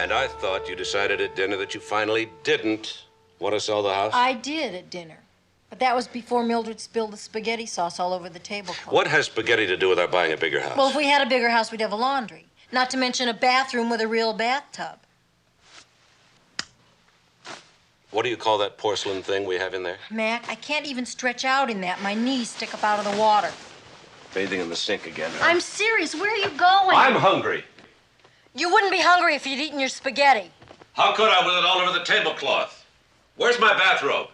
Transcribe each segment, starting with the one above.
And I thought you decided at dinner that you finally didn't want to sell the house? I did at dinner. But that was before Mildred spilled the spaghetti sauce all over the tablecloth. What has spaghetti to do with our buying a bigger house? Well, if we had a bigger house, we'd have a laundry. Not to mention a bathroom with a real bathtub. What do you call that porcelain thing we have in there? Mac, I can't even stretch out in that. My knees stick up out of the water. Bathing in the sink again, huh? I'm serious. Where are you going? I'm hungry. You wouldn't be hungry if you'd eaten your spaghetti. How could I with it all over the tablecloth? Where's my bathrobe?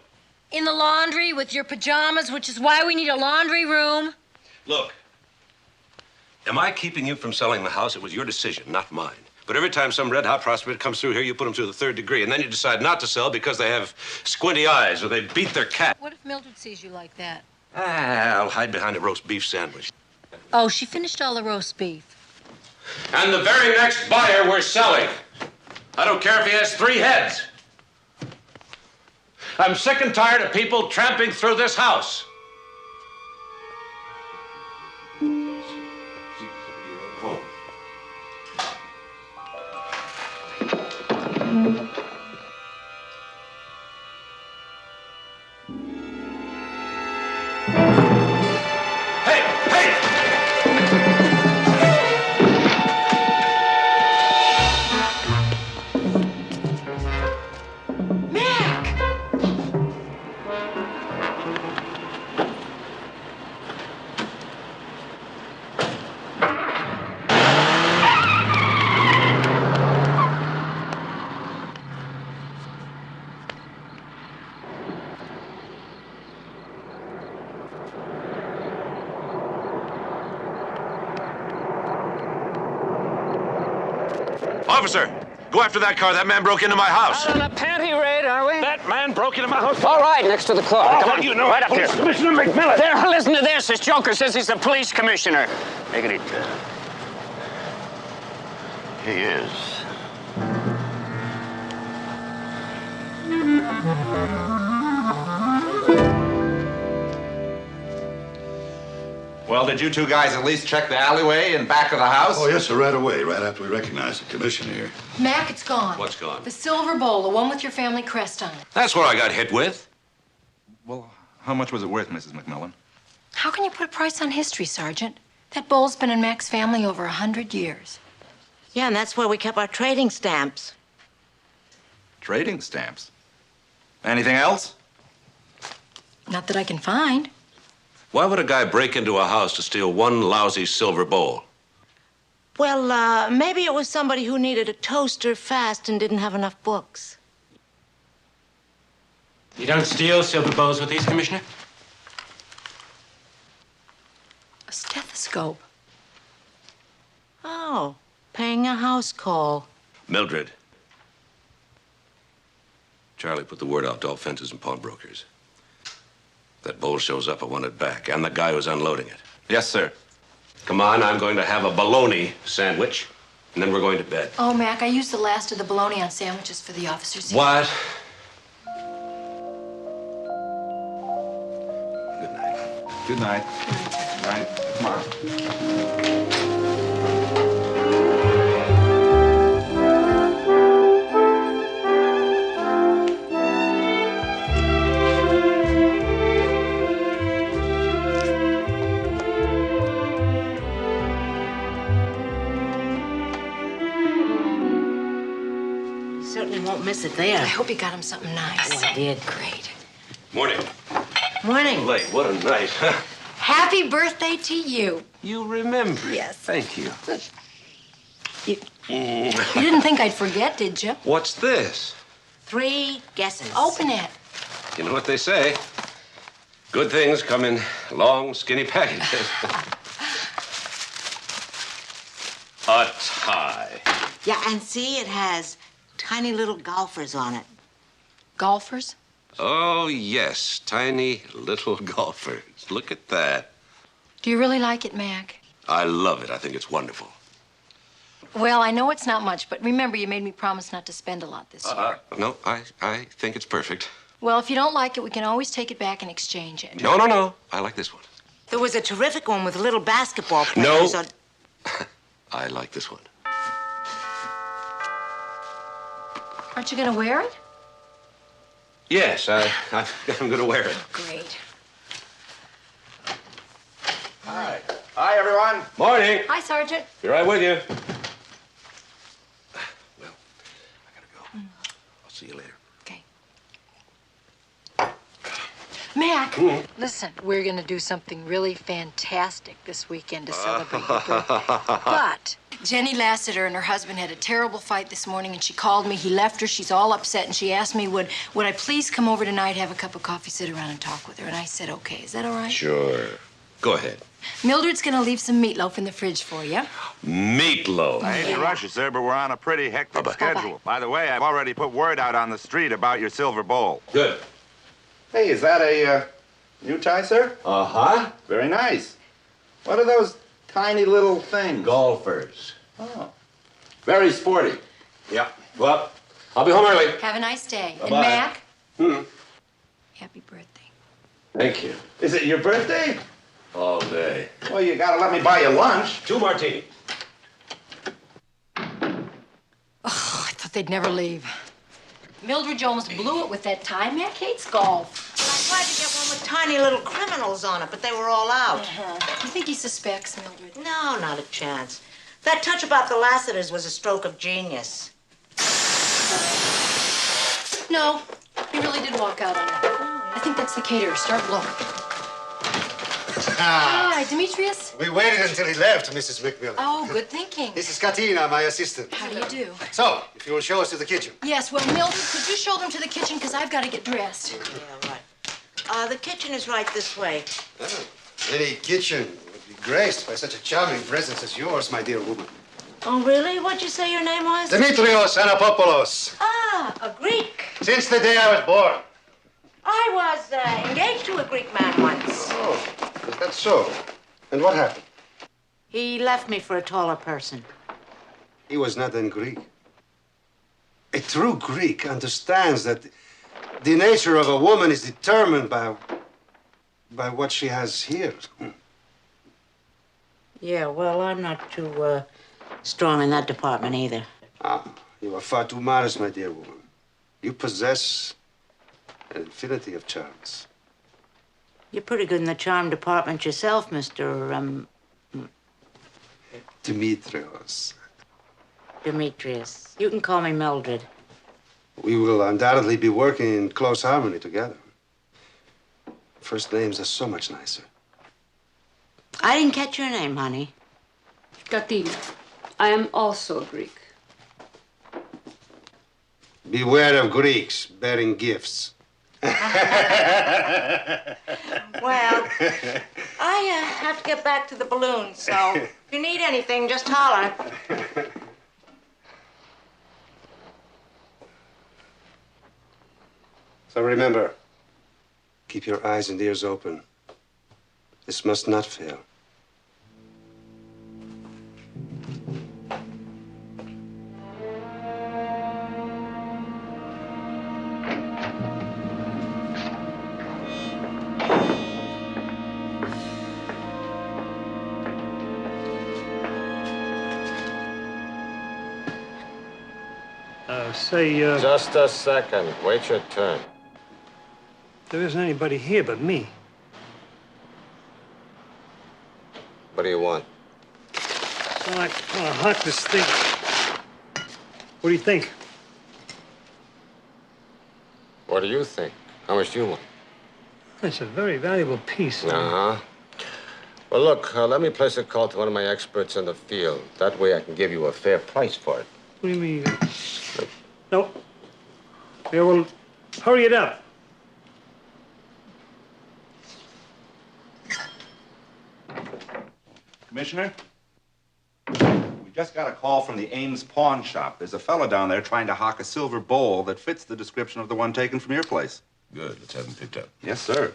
In the laundry with your pajamas, which is why we need a laundry room. Look, am I keeping you from selling the house? It was your decision, not mine. But every time some red-hot prospect comes through here, you put them through the third degree, and then you decide not to sell because they have squinty eyes or they beat their cat. What if Mildred sees you like that? I'll hide behind a roast beef sandwich. Oh, she finished all the roast beef. And the very next buyer we're selling. I don't care if he has 3 heads. I'm sick and tired of people tramping through this house. Officer, go after that car. That man broke into my house. Out on a panty raid, are we? That man broke into my house. All right, next to the car. Oh, Come on, you know, right up here. Commissioner McMillan. There, listen to this. This joker says he's the police commissioner. Take it easy. He is. Well, did you 2 guys at least check the alleyway in back of the house? Oh, yes, sir, right away, right after we recognized the commissioner here. Mac, it's gone. What's gone? The silver bowl, the one with your family crest on it. That's what I got hit with. Well, how much was it worth, Mrs. McMillan? How can you put a price on history, Sergeant? That bowl's been in Mac's family over 100 years. Yeah, and that's where we kept our trading stamps. Trading stamps? Anything else? Not that I can find. Why would a guy break into a house to steal one lousy silver bowl? Well, maybe it was somebody who needed a toaster fast and didn't have enough books. You don't steal silver bowls with these, Commissioner? A stethoscope. Oh, paying a house call. Mildred. Charlie put the word out to all fences and pawnbrokers. That bowl shows up, I want it back, and the guy who's unloading it. Yes, sir. Come on, I'm going to have a bologna sandwich, and then we're going to bed. Oh, Mac, I used the last of the bologna on sandwiches for the officers. What? Good night. Good night. Come on. Certainly won't miss it there. I hope you got him something nice. Oh, I did. Great. Morning. Morning. Late, what a night, huh? Happy birthday to you. You remember. Yes. Thank you. You didn't think I'd forget, did you? What's this? 3 guesses. Open it. You know what they say. Good things come in long, skinny packages. A tie. Yeah, and see, it has tiny little golfers on it. Golfers? Oh, yes. Tiny little golfers. Look at that. Do you really like it, Mac? I love it. I think it's wonderful. Well, I know it's not much, but remember, you made me promise not to spend a lot this year. No, I think it's perfect. Well, if you don't like it, we can always take it back and exchange it. No. I like this one. There was a terrific one with little basketball No. players on... I like this one. Aren't you gonna wear it? Yes, I'm going to wear it. Great. Hi. Hi, everyone. Morning. Hi, Sergeant. Be right with you. Well, I gotta go. I'll see you later. Okay. Mac, listen, we're gonna do something really fantastic this weekend to celebrate your birthday. But Jenny Lassiter and her husband had a terrible fight this morning, and she called me. He left her. She's all upset, and she asked me, would I please come over tonight, have a cup of coffee, sit around and talk with her? And I said, okay. Is that all right? Sure. Go ahead. Mildred's gonna leave some meatloaf in the fridge for you. Meatloaf. I hate to rush you, sir, but we're on a pretty hectic schedule. By the way, I've already put word out on the street about your silver bowl. Good. Hey, is that a new tie, sir? Uh-huh. Very nice. What are those tiny little things? Golfers. Oh. Very sporty. Yeah. Well, I'll be home early. Have a nice day. Bye-bye. And Mac, Hmm. happy birthday. Thank you. Is it your birthday? All day. Well, you gotta let me buy you lunch. 2 martini. Oh, I thought they'd never leave. Mildred Jones blew it with that tie. Mac hates golf. Well, I tried to get one with tiny little criminals on it, but they were all out. You think he suspects Mildred? No, not a chance. That touch about the Lassiters was a stroke of genius. No, he really did walk out on her. I think that's the caterer. Start blowing. Hi, Demetrius. We waited until he left, Mrs. McMillan. Oh, good thinking. This is Katina, my assistant. How do you do? So, if you will show us to the kitchen. Yes, well, Mildred, could you show them to the kitchen? Because I've got to get dressed. Yeah, right. The kitchen is right this way. Oh, any kitchen would be graced by such a charming presence as yours, my dear woman. Oh, really? What'd you say your name was? Demetrios Anapopoulos. Ah, a Greek. Since the day I was born. I was engaged to a Greek man once. Oh, is that so? And what happened? He left me for a taller person. He was not then Greek. A true Greek understands that the nature of a woman is determined by what she has here. Yeah, well, I'm not too strong in that department either. Ah, you are far too modest, my dear woman. You possess an infinity of charms. You're pretty good in the charm department yourself, Mr. Demetrios. Demetrius. You can call me Mildred. We will undoubtedly be working in close harmony together. First names are so much nicer. I didn't catch your name, honey. Katina. I am also Greek. Beware of Greeks bearing gifts. Well, I have to get back to the balloon, so if you need anything, just holler. So remember, keep your eyes and ears open. This must not fail. Just a second. Wait your turn. There isn't anybody here but me. What do you want? I want to hunt this thing. What do you think? What do you think? How much do you want? It's a very valuable piece. Uh-huh. Well, look, let me place a call to one of my experts in the field. That way I can give you a fair price for it. What do you mean? No. Yeah, well, hurry it up. Commissioner? We just got a call from the Ames pawn shop. There's a fella down there trying to hawk a silver bowl that fits the description of the one taken from your place. Good. Let's have him picked up. Yes, sir.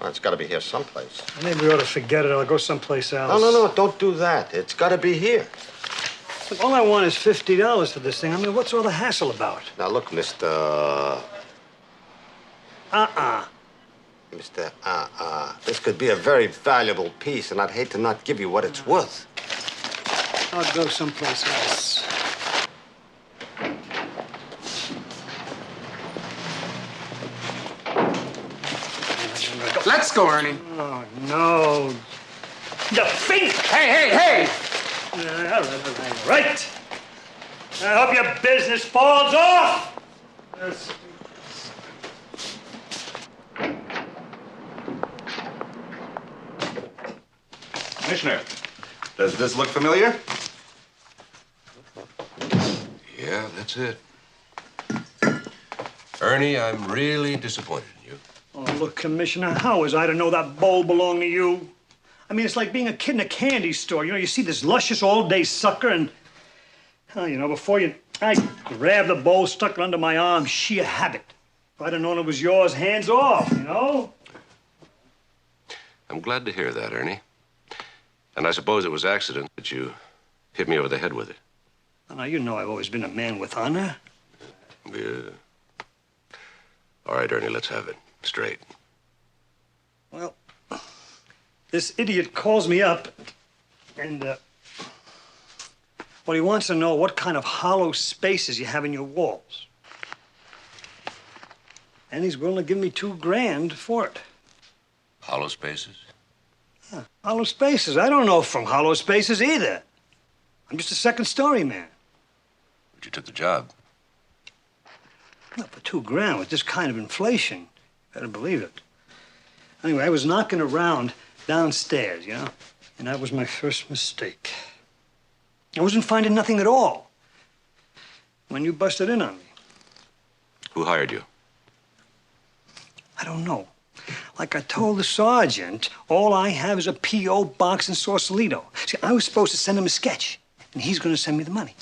Well, it's got to be here someplace. Maybe we ought to forget it. I'll go someplace else. No, don't do that. It's got to be here. Look, all I want is $50 for this thing. I mean, what's all the hassle about? Now, look, Mr... Mister, this could be a very valuable piece, and I'd hate to not give you what it's worth. I'll go someplace else. Let's go, Ernie. Oh, no. You think? Hey! All right. I hope your business falls off. Yes. Commissioner, does this look familiar? Yeah, that's it. Ernie, I'm really disappointed in you. Oh, look, Commissioner, how was I to know that bowl belonged to you? I mean, it's like being a kid in a candy store. You know, you see this luscious all-day sucker and, oh, you know, I grabbed the bowl, stuck it under my arm, sheer habit. If I'd have known it was yours, hands off, you know? I'm glad to hear that, Ernie. And I suppose it was accident that you hit me over the head with it. Now, you know I've always been a man with honor. Yeah. All right, Ernie, let's have it straight. Well, this idiot calls me up, and, well, he wants to know what kind of hollow spaces you have in your walls. And he's willing to give me $2,000 for it. Hollow spaces? Yeah, hollow spaces. I don't know from hollow spaces either. I'm just a second-story man. But you took the job. Well, for $2,000 with this kind of inflation, better believe it. Anyway, I was knocking around downstairs, you know, and that was my first mistake. I wasn't finding nothing at all when you busted in on me. Who hired you? I don't know. Like I told the sergeant, all I have is a P.O. box in Sausalito. See, I was supposed to send him a sketch, and he's going to send me the money.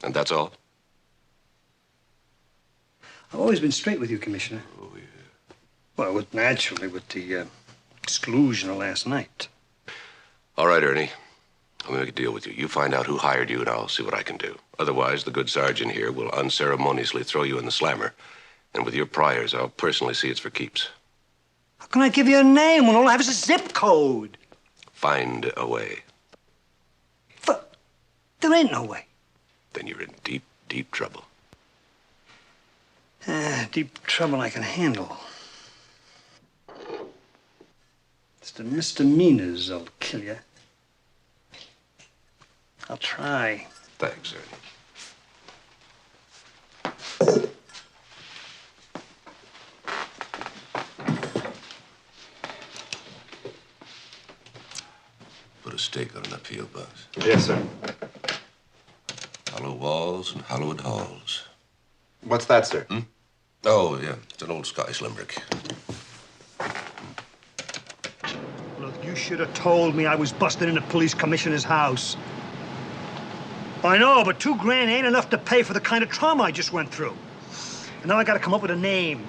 And that's all? I've always been straight with you, Commissioner. Oh, yeah. Well, naturally, with the exclusion of last night. All right, Ernie. I'll make a deal with you. You find out who hired you, and I'll see what I can do. Otherwise, the good sergeant here will unceremoniously throw you in the slammer. And with your priors, I'll personally see it's for keeps. How can I give you a name when all I have is a zip code? Find a way. But there ain't no way. Then you're in deep, deep trouble. Deep trouble I can handle. It's the misdemeanors that'll kill you. I'll try. Thanks, Ernie. Put a stake on an appeal box. Yes, sir. Hollow walls and hollowed halls. What's that, sir? Oh, yeah. It's an old Scottish limerick. Look, you should have told me I was busted in the police commissioner's house. I know, but $2,000 ain't enough to pay for the kind of trauma I just went through. And now I gotta come up with a name.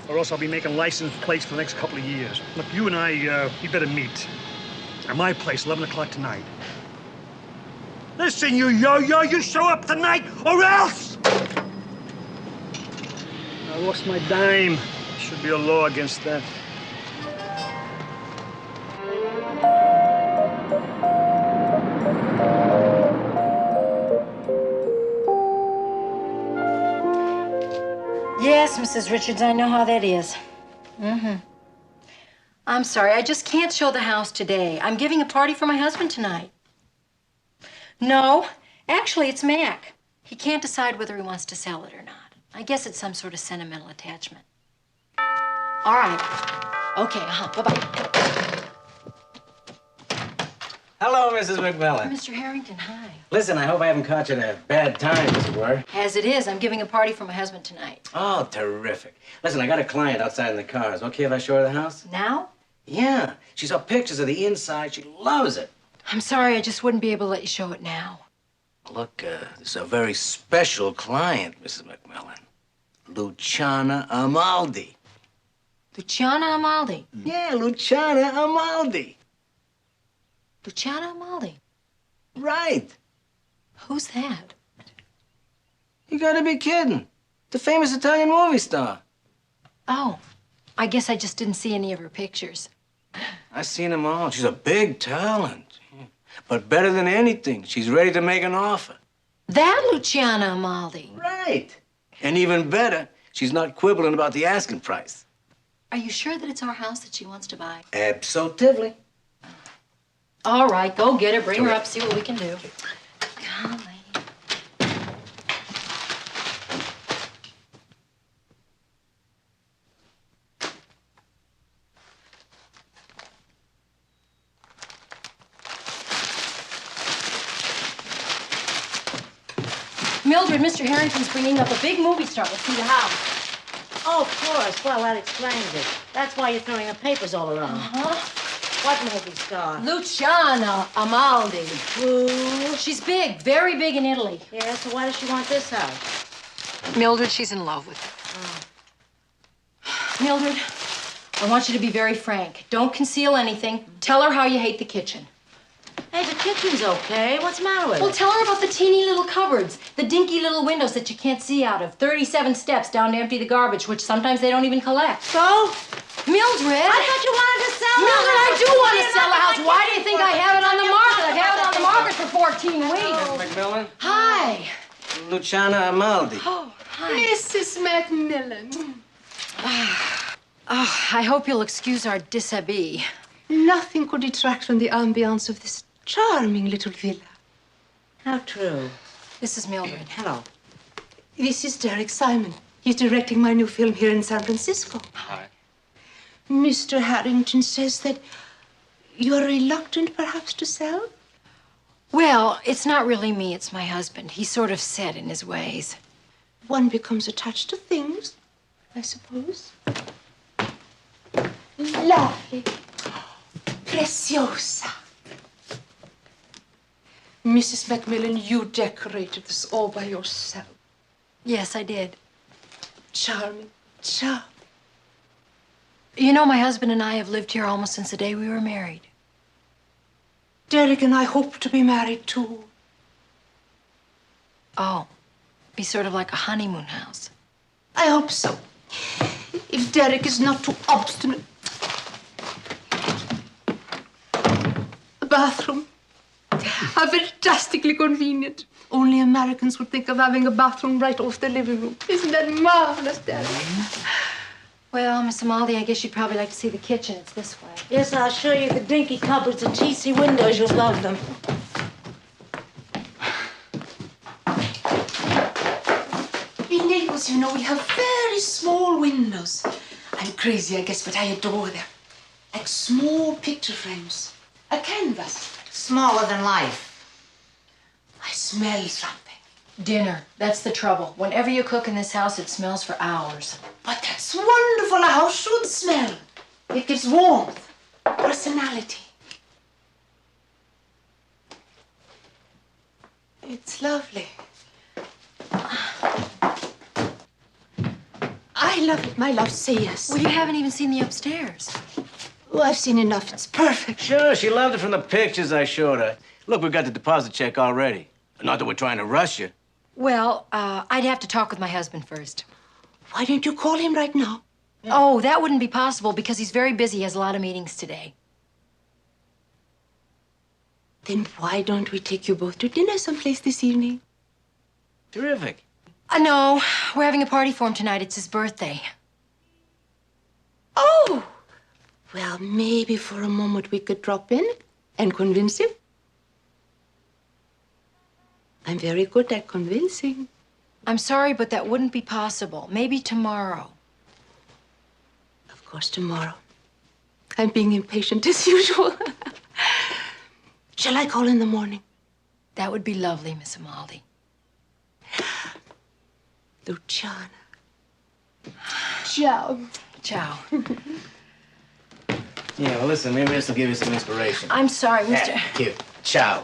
Or else I'll be making license plates for the next couple of years. Look, you and I, we better meet. At my place, 11 o'clock tonight. Listen, you yo-yo, you show up tonight or else! I lost my dime. Should be a law against that. Yes, Mrs. Richards, I know how that is. I'm sorry, I just can't show the house today. I'm giving a party for my husband tonight. No, actually, it's Mac. He can't decide whether he wants to sell it or not. I guess it's some sort of sentimental attachment. All right. Okay, bye-bye. Hello, Mrs. McMillan. Mr. Harrington, hi. Listen, I hope I haven't caught you at a bad time, as it were. As it is, I'm giving a party for my husband tonight. Oh, terrific. Listen, I got a client outside in the car. Is it okay if I show her the house? Now? Yeah. She saw pictures of the inside. She loves it. I'm sorry, I just wouldn't be able to let you show it now. Look, this is a very special client, Mrs. McMillan. Luciana Amaldi. Luciana Amaldi. Yeah, Luciana Amaldi. Luciana Amaldi? Right. Who's that? You gotta be kidding. The famous Italian movie star. Oh. I guess I just didn't see any of her pictures. I seen them all. She's a big talent. But better than anything, she's ready to make an offer. That Luciana Amaldi. Right. And even better, she's not quibbling about the asking price. Are you sure that it's our house that she wants to buy? Absolutely. All right, go get her, bring her up, see what we can do. Golly. Mildred, Mr. Harrington's bringing up a big movie star to see the house. Oh, of course. Well, that explains it. That's why you're throwing up papers all around. Uh-huh. What movie star? Luciana Amaldi. Who? She's big, very big in Italy. Yeah, so why does she want this house? Mildred, she's in love with it. Mildred, I want you to be very frank. Don't conceal anything. Tell her how you hate the kitchen. Hey, the kitchen's okay. What's the matter with Well, it? tell her about the teeny little cupboards, the dinky little windows that you can't see out of, 37 steps down to empty the garbage, which sometimes they don't even collect. So? Mildred! I thought you wanted to sell the Mildred, I house. do want to sell the house. Why do you think I have it on the market? I've had it on the market for 14 weeks. McMillan? Hi. Luciana Amaldi. Oh, hi. Mrs. McMillan. Oh, I hope you'll excuse our dishabille. Nothing could detract from the ambiance of this charming little villa. How true. This is Mildred. Hello. This is Derek Simon. He's directing my new film here in San Francisco. Hi. Mr. Harrington says that you're reluctant, perhaps, to sell? Well, it's not really me, it's my husband. He's sort of set in his ways. One becomes attached to things, I suppose. Lovely. Preciosa. Mrs. McMillan, you decorated this all by yourself. Yes, I did. Charming, charming. You know, my husband and I have lived here almost since the day we were married. Derek and I hope to be married, too. Oh, be sort of like a honeymoon house. I hope so. If Derek is not too obstinate. The bathroom. How fantastically convenient. Only Americans would think of having a bathroom right off the living room. Isn't that marvelous, Derek? Well, Miss Amaldi, I guess you'd probably like to see the kitchen. It's this way. Yes, I'll show you the dinky cupboards and cheesy windows. You'll love them. In Naples, you know, we have very small windows. I'm crazy, I guess, but I adore them. Like small picture frames. A canvas. Smaller than life. I smell something. Dinner. That's the trouble. Whenever you cook in this house, it smells for hours. But that's wonderful. A house should smell. It gives warmth, personality. It's lovely. I love it, my love. Say yes. Well, you haven't even seen the upstairs. Oh, I've seen enough. It's perfect. Sure, she loved it from the pictures I showed her. Look, we've got the deposit check already. Not that we're trying to rush you. Well, I'd have to talk with my husband first. Why don't you call him right now? Oh, that wouldn't be possible because he's very busy. He has a lot of meetings today. Then why don't we take you both to dinner someplace this evening? Terrific. No, we're having a party for him tonight. It's his birthday. Oh! Well, maybe for a moment we could drop in and convince him. I'm very good at convincing. I'm sorry, but that wouldn't be possible. Maybe tomorrow. Of course, tomorrow. I'm being impatient as usual. Shall I call in the morning? That would be lovely, Miss Amaldi. Luciana. Ciao. Ciao. Yeah, well, listen, maybe this will give you some inspiration. I'm sorry, Mr. Yeah, here, ciao.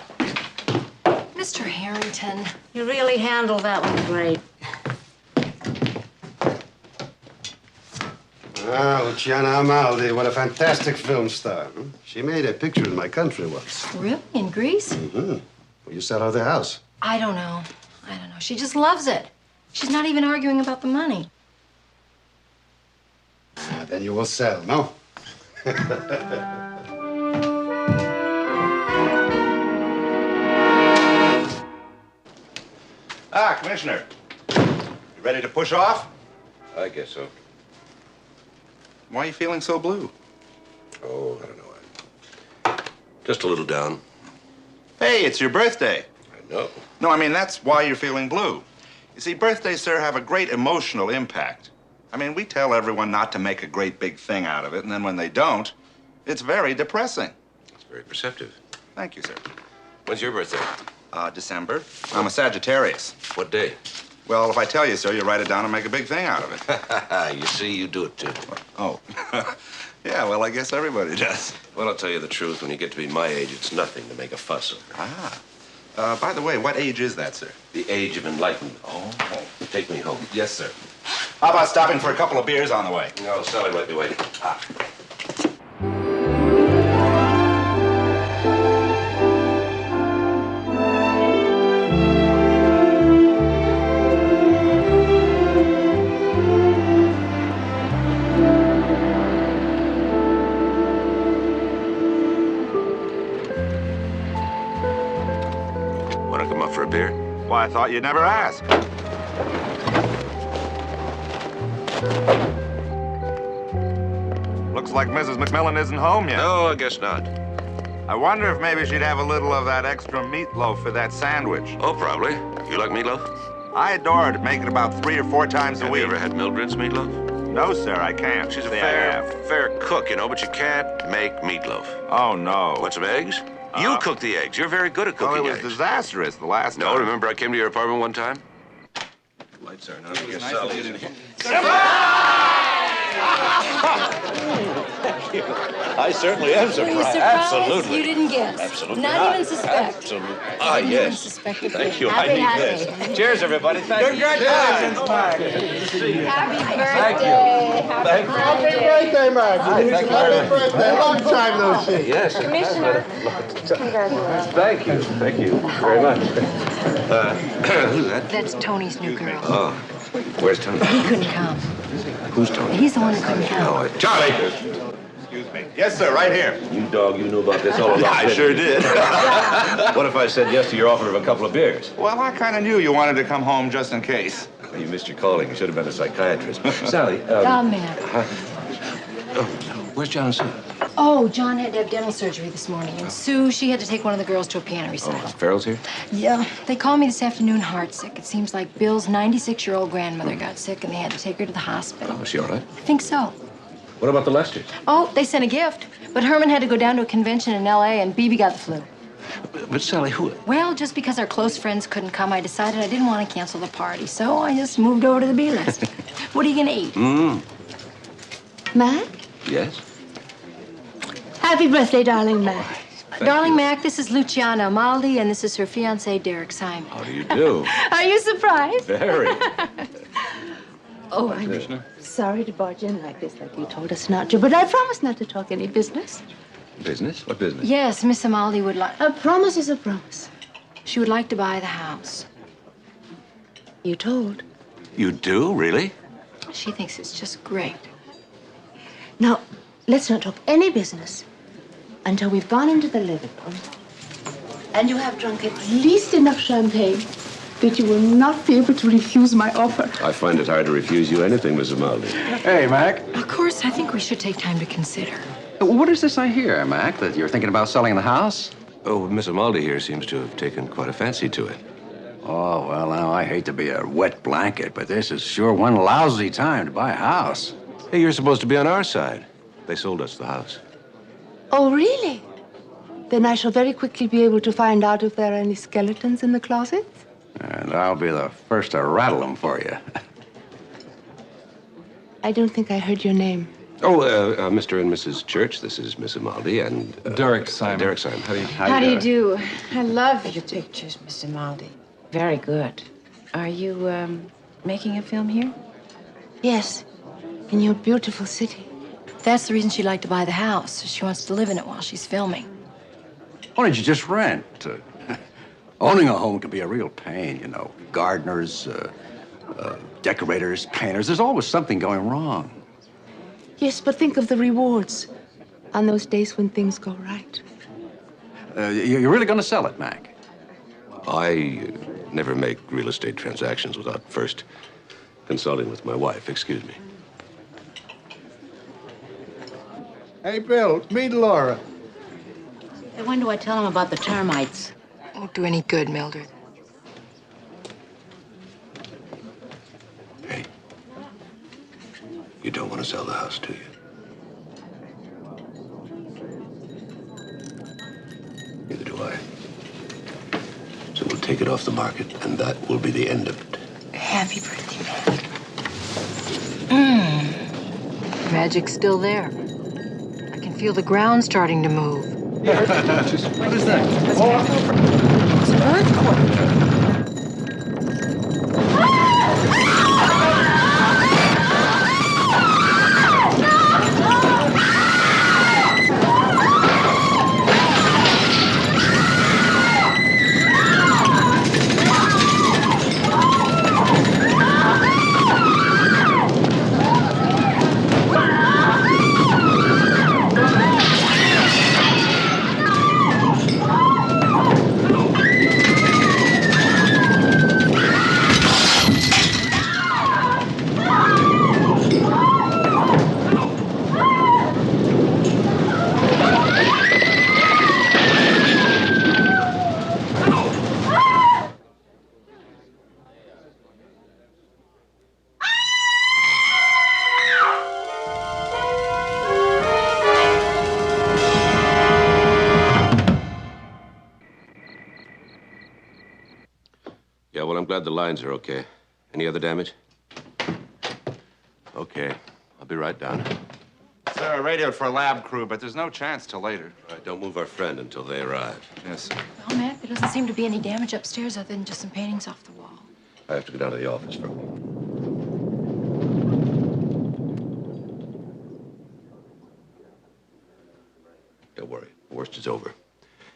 Mr. Harrington. You really handled that one great. Ah, Luciana Amaldi, what a fantastic film star. Huh? She made a picture in my country once. Really? In Greece? Mm-hmm. Will you sell her the house? I don't know. She just loves it. She's not even arguing about the money. Then you will sell, no? Commissioner. You ready to push off? I guess so. Why are you feeling so blue? Oh, I don't know. Just a little down. Hey, it's your birthday. I know. No, I mean, that's why you're feeling blue. You see, birthdays, sir, have a great emotional impact. I mean, we tell everyone not to make a great big thing out of it, and then when they don't, it's very depressing. It's very perceptive. Thank you, sir. When's your birthday? December. I'm a Sagittarius. What day? Well, if I tell you, sir, you write it down and make a big thing out of it. You see, you do it too. Oh. Yeah, well, I guess everybody does. Well, I'll tell you the truth. When you get to be my age, it's nothing to make a fuss over. By the way, what age is that, sir? The age of enlightenment. Oh. Take me home. Yes, sir. How about stopping for a couple of beers on the way? No, Sally might be waiting. Want to come up for a beer? Why, I thought you'd never ask. Looks like Mrs. McMillan isn't home yet. No, I guess not. I wonder if maybe she'd have a little of that extra meatloaf for that sandwich. Oh, probably. You like meatloaf? I adore her to make it about 3 or 4 times a Have week. you ever had Mildred's meatloaf? No, sir, I can't. She's a Say I have. fair cook, you know, but you can't make meatloaf. Oh, no. Want some eggs? You cook the eggs. You're very good at Well, cooking it was eggs. disastrous the last No, time. remember I came to your apartment one time? Lights aren't on. I guess Sally isn't here. I certainly am Were you surprised. surprised? Absolutely. You didn't guess. Absolutely Not even suspect. Absolutely. Ah, Didn't even yes. suspect it. Thank you. Happy, I need happy. this. Cheers, everybody. Thank Congratulations, you. Mark. Happy birthday. Happy birthday, Mark. Happy birthday. Long time no see. Yes. Commissioner, congratulations. Thank you. Thank you very much. Who's that? That's Tony's new girl. Oh. Where's Tony? He couldn't come. Who's Tony? He's the one that couldn't come. Oh, Charlie! Excuse me. Yes, sir, right here. You dog, you knew about this all along. I sure did. What if I said yes to your offer of a couple of beers? Well, I kind of knew you wanted to come home just in case. You missed your calling. You should have been a psychiatrist. Sally, man. where's John and Sue? Oh, John had to have dental surgery this morning, and Sue, she had to take one of the girls to a piano recital. Farrell's here? Yeah, they called me this afternoon heart sick. It seems like Bill's 96-year-old grandmother got sick, and they had to take her to the hospital. Oh, is she all right? I think so. What about the Lesters? Oh, they sent a gift, but Herman had to go down to a convention in L.A., and Bibi got the flu. But Sally, who? Well, just because our close friends couldn't come, I decided I didn't want to cancel the party, so I just moved over to the B-list. What are you gonna eat? Mac? Yes? Happy birthday, darling Mac. Darling Mac, this is Luciana Amaldi, and this is her fiancé, Derek Simon. How do you do? Are you surprised? Very. Oh, I'm sorry to barge in like this, like you told us not to, but I promise not to talk any business. Business? What business? Yes, Miss Amaldi would like... A promise is a promise. She would like to buy the house. You told. You do? Really? She thinks it's just great. Now, let's not talk any business until we've gone into the living room and you have drunk at least enough champagne that you will not be able to refuse my offer. I find it hard to refuse you anything, Miss Amaldi. Hey, Mac. Of course, I think we should take time to consider. What is this I hear, Mac, that you're thinking about selling the house? Oh, Miss Amaldi here seems to have taken quite a fancy to it. Oh, well, now, I hate to be a wet blanket, but this is sure one lousy time to buy a house. Hey, you're supposed to be on our side. They sold us the house. Oh, really? Then I shall very quickly be able to find out if there are any skeletons in the closet. And I'll be the first to rattle them for you. I don't think I heard your name. Oh, Mr. and Mrs. Church, this is Miss Amaldi and... Derek Simon. Derek Simon. How do you do? I love your pictures, Mr. Maldi. Very good. Are you, making a film here? Yes, in your beautiful city. That's the reason she'd like to buy the house. She wants to live in it while she's filming. Why don't you just rent? Owning a home can be a real pain, you know. Gardeners, decorators, painters. There's always something going wrong. Yes, but think of the rewards on those days when things go right. You're really going to sell it, Mac? I never make real estate transactions without first consulting with my wife. Excuse me. Hey, Bill, meet Laura. Hey, when do I tell him about the termites? Won't do any good, Mildred. Hey, you don't want to sell the house, do you? Neither do I. So we'll take it off the market, and that will be the end of it. Happy birthday, Mac. Magic's still there. I can feel the ground starting to move. What is that? It's an earthquake. Yeah, well, I'm glad the lines are okay. Any other damage? Okay, I'll be right down. Sir, I radioed for a lab crew, but there's no chance till later. All right, don't move our friend until they arrive. Yes, sir. Well, Mac, there doesn't seem to be any damage upstairs other than just some paintings off the wall. I have to go down to the office for a moment. Don't worry, the worst is over.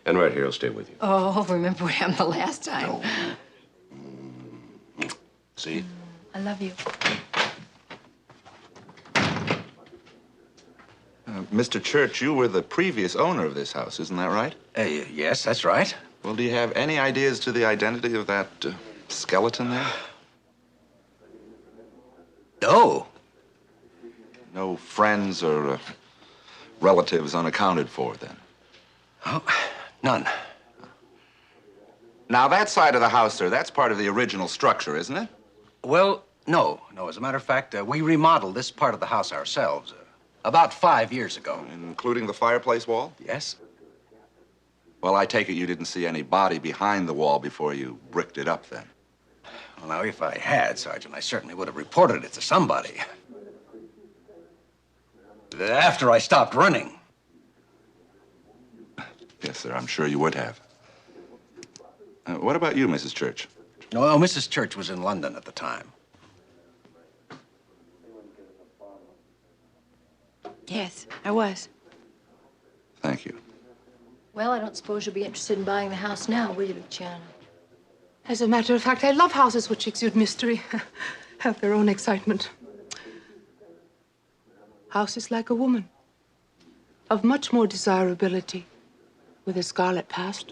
Enright here will stay with you. Oh, remember what happened the last time? See? I love you. Mr. Church, you were the previous owner of this house, isn't that right? Yes, that's right. Well, do you have any ideas to the identity of that skeleton there? No. No friends or relatives unaccounted for, then? Oh, none. Now, that side of the house, sir, that's part of the original structure, isn't it? Well, no. No, as a matter of fact, we remodeled this part of the house ourselves about 5 years ago. Including the fireplace wall? Yes. Well, I take it you didn't see any body behind the wall before you bricked it up, then? Well, now, if I had, Sergeant, I certainly would have reported it to somebody. After I stopped running. Yes, sir, I'm sure you would have. What about you, Mrs. Church? No, Mrs. Church was in London at the time. Yes, I was. Thank you. Well, I don't suppose you'll be interested in buying the house now, will you, Luciana? As a matter of fact, I love houses which exude mystery, have their own excitement. House is like a woman, of much more desirability, with a scarlet past.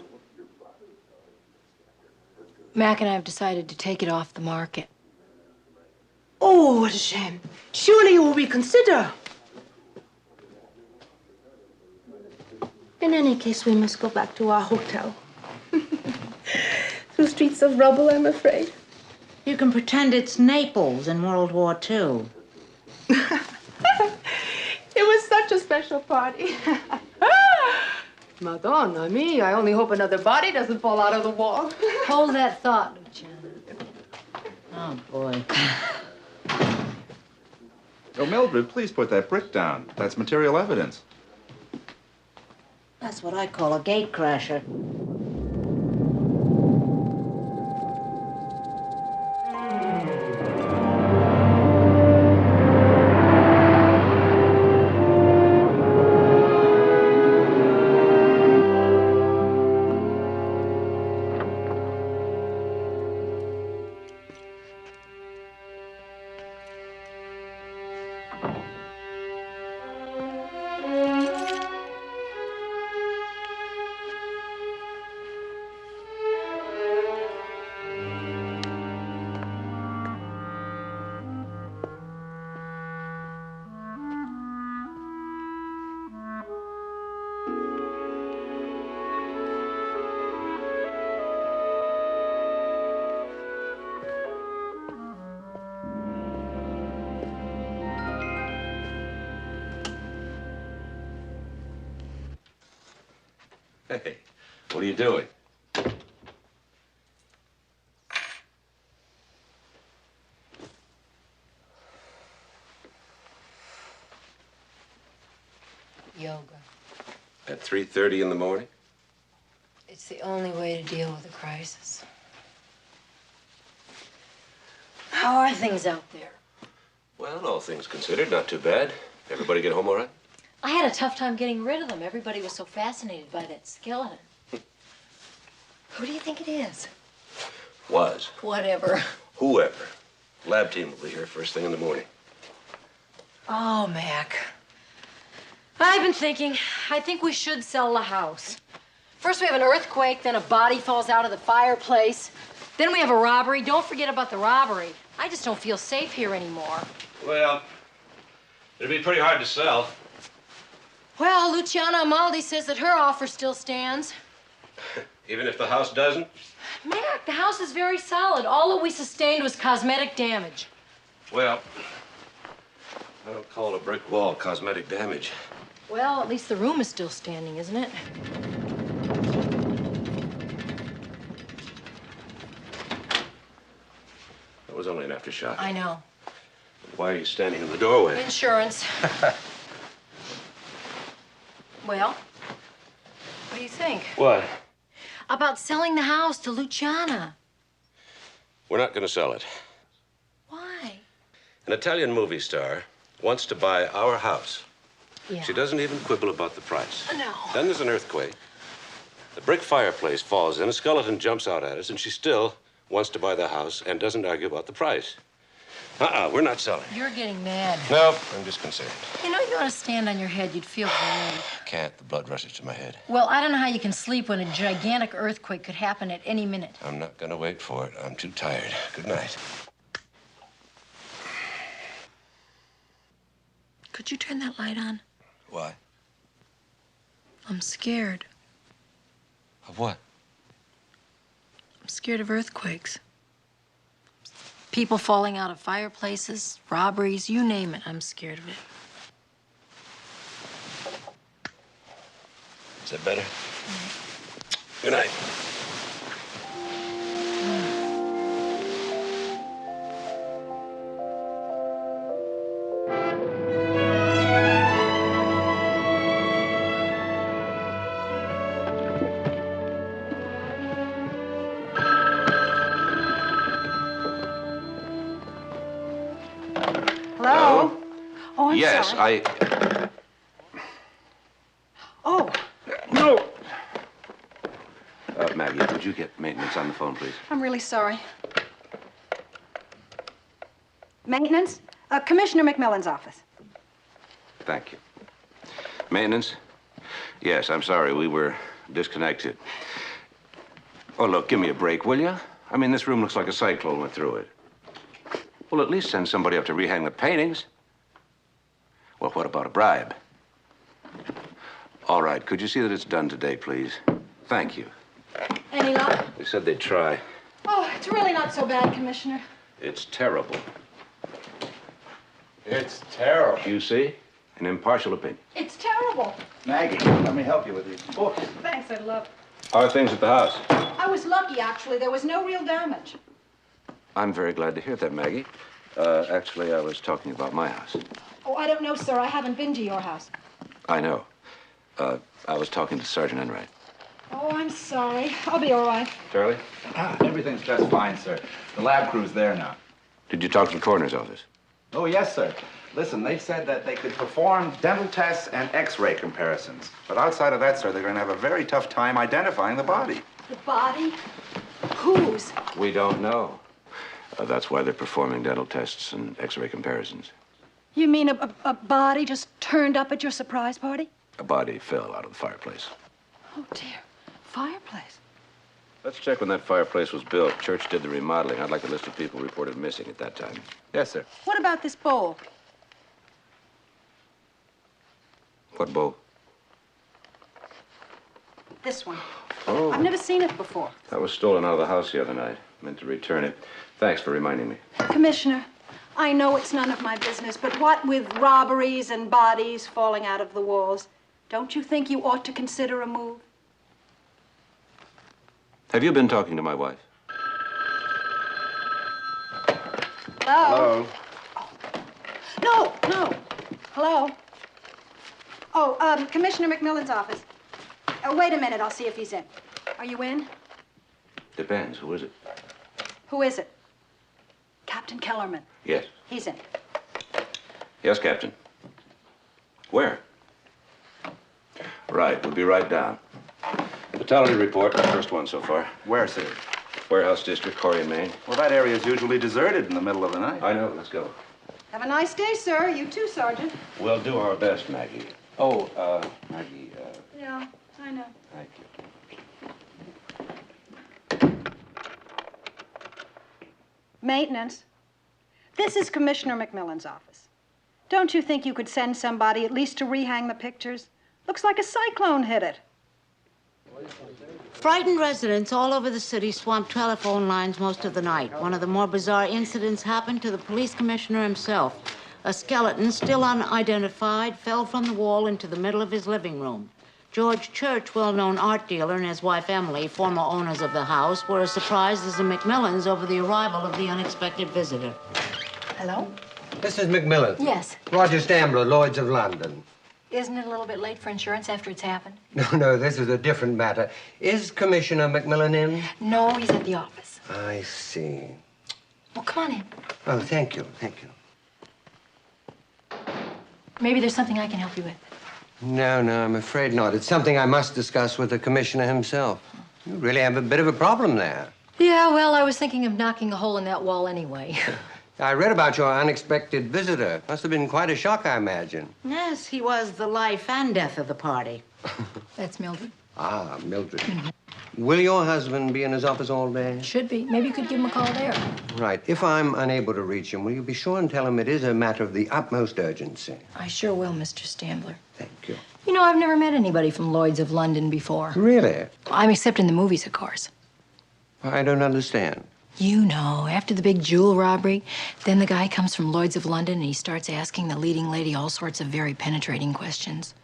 Mac and I have decided to take it off the market. Oh, what a shame. Surely you will reconsider. In any case, we must go back to our hotel. Through streets of rubble, I'm afraid. You can pretend it's Naples in World War II. It was such a special party. Madonna mia, I only hope another body doesn't fall out of the wall. Hold that thought, Luciana. Oh, boy. Oh, Mildred, please put that brick down. That's material evidence. That's what I call a gate crasher. Hey, what are you doing? Yoga. At 3:30 in the morning? It's the only way to deal with a crisis. How are things out there? Well, all things considered, not too bad. Everybody get home all right? I had a tough time getting rid of them. Everybody was so fascinated by that skeleton. Who do you think it is? Was. Whatever. Whoever. Lab team will be here first thing in the morning. Oh, Mac. I've been thinking, I think we should sell the house. First we have an earthquake, then a body falls out of the fireplace. Then we have a robbery. Don't forget about the robbery. I just don't feel safe here anymore. Well, it'd be pretty hard to sell. Well, Luciana Amaldi says that her offer still stands. Even if the house doesn't? Mac, the house is very solid. All that we sustained was cosmetic damage. Well, I don't call a brick wall cosmetic damage. Well, at least the room is still standing, isn't it? That was only an aftershock. I know. Why are you standing in the doorway? Insurance. Well, what do you think? What? About selling the house to Luciana. We're not going to sell it. Why? An Italian movie star wants to buy our house. Yeah. She doesn't even quibble about the price. No. Then there's an earthquake. The brick fireplace falls in, a skeleton jumps out at us, and she still wants to buy the house and doesn't argue about the price. We're not selling. You're getting mad. No, I'm just concerned. You know, you ought to stand on your head. You'd feel great. Can't. The blood rushes to my head. Well, I don't know how you can sleep when a gigantic earthquake could happen at any minute. I'm not going to wait for it. I'm too tired. Good night. Could you turn that light on? Why? I'm scared. Of what? I'm scared of earthquakes. People falling out of fireplaces, robberies, you name it. I'm scared of it. Is that better? Good night. Hello? Oh, I'm Yes, sorry. Oh, No! Maggie, would you get maintenance on the phone, please? I'm really sorry. Maintenance? Commissioner McMillan's office. Thank you. Maintenance? Yes, I'm sorry. We were disconnected. Oh, look, give me a break, will you? I mean, this room looks like a cyclone went through it. Well, at least send somebody up to rehang the paintings. Well, what about a bribe? All right, could you see that it's done today, please? Thank you. Any luck? They said they'd try. Oh, it's really not so bad, Commissioner. It's terrible. It's terrible. You see? An impartial opinion. It's terrible. Maggie, let me help you with these books. Thanks, I'd love. How are things at the house? I was lucky, actually. There was no real damage. I'm very glad to hear that, Maggie. Actually, I was talking about my house. Oh, I don't know, sir. I haven't been to your house. I know. I was talking to Sergeant Enright. Oh, I'm sorry. I'll be all right. Charlie? Everything's just fine, sir. The lab crew's there now. Did you talk to the coroner's office? Oh, yes, sir. Listen, they said that they could perform dental tests and x-ray comparisons. But outside of that, sir, they're going to have a very tough time identifying the body. The body? Whose? We don't know. That's why they're performing dental tests and x-ray comparisons. You mean a body just turned up at your surprise party? A body fell out of the fireplace. Oh, dear. Fireplace? Let's check when that fireplace was built. Church did the remodeling. I'd like a list of people reported missing at that time. Yes, sir. What about this bowl? What bowl? This one. Oh. I've never seen it before. That was stolen out of the house the other night. Meant to return it. Thanks for reminding me. Commissioner, I know it's none of my business, but what with robberies and bodies falling out of the walls, don't you think you ought to consider a move? Have you been talking to my wife? Hello? Hello? No. Hello? Oh, Commissioner McMillan's office. Wait a minute, I'll see if he's in. Are you in? Depends. Who is it? Who is it? Captain Kellerman. Yes. He's in. Yes, Captain. Where? Right. We'll be right down. Fatality report, the first one so far. Where, sir? Warehouse District, Corey, Maine. Well, that area is usually deserted in the middle of the night. I know. Let's go. Have a nice day, sir. You too, Sergeant. We'll do our best, Maggie. Oh, Maggie, Yeah, I know. thank you. Maintenance. This is Commissioner McMillan's office. Don't you think you could send somebody at least to rehang the pictures? Looks like a cyclone hit it. Frightened residents all over the city swamped telephone lines most of the night. One of the more bizarre incidents happened to the police commissioner himself. A skeleton, still unidentified, fell from the wall into the middle of his living room. George Church, well-known art dealer, and his wife Emily, former owners of the house, were as surprised as the McMillans over the arrival of the unexpected visitor. Hello? Mrs. McMillan. Yes. Roger Stambler, Lloyd's of London. Isn't it a little bit late for insurance after it's happened? No, this is a different matter. Is Commissioner McMillan in? No, he's at the office. I see. Well, come on in. Oh, thank you. Maybe there's something I can help you with. No, I'm afraid not. It's something I must discuss with the commissioner himself. You really have a bit of a problem there. Yeah, well, I was thinking of knocking a hole in that wall anyway. I read about your unexpected visitor. Must have been quite a shock, I imagine. Yes, he was the life and death of the party. That's Mildred. Ah, Mildred. Will your husband be in his office all day? Should be. Maybe you could give him a call there. Right. If I'm unable to reach him, will you be sure and tell him it is a matter of the utmost urgency? I sure will, Mr. Stambler. Thank you. You know, I've never met anybody from Lloyd's of London before. Really? I'm except in the movies, of course. I don't understand. You know, after the big jewel robbery, then the guy comes from Lloyd's of London and he starts asking the leading lady all sorts of very penetrating questions.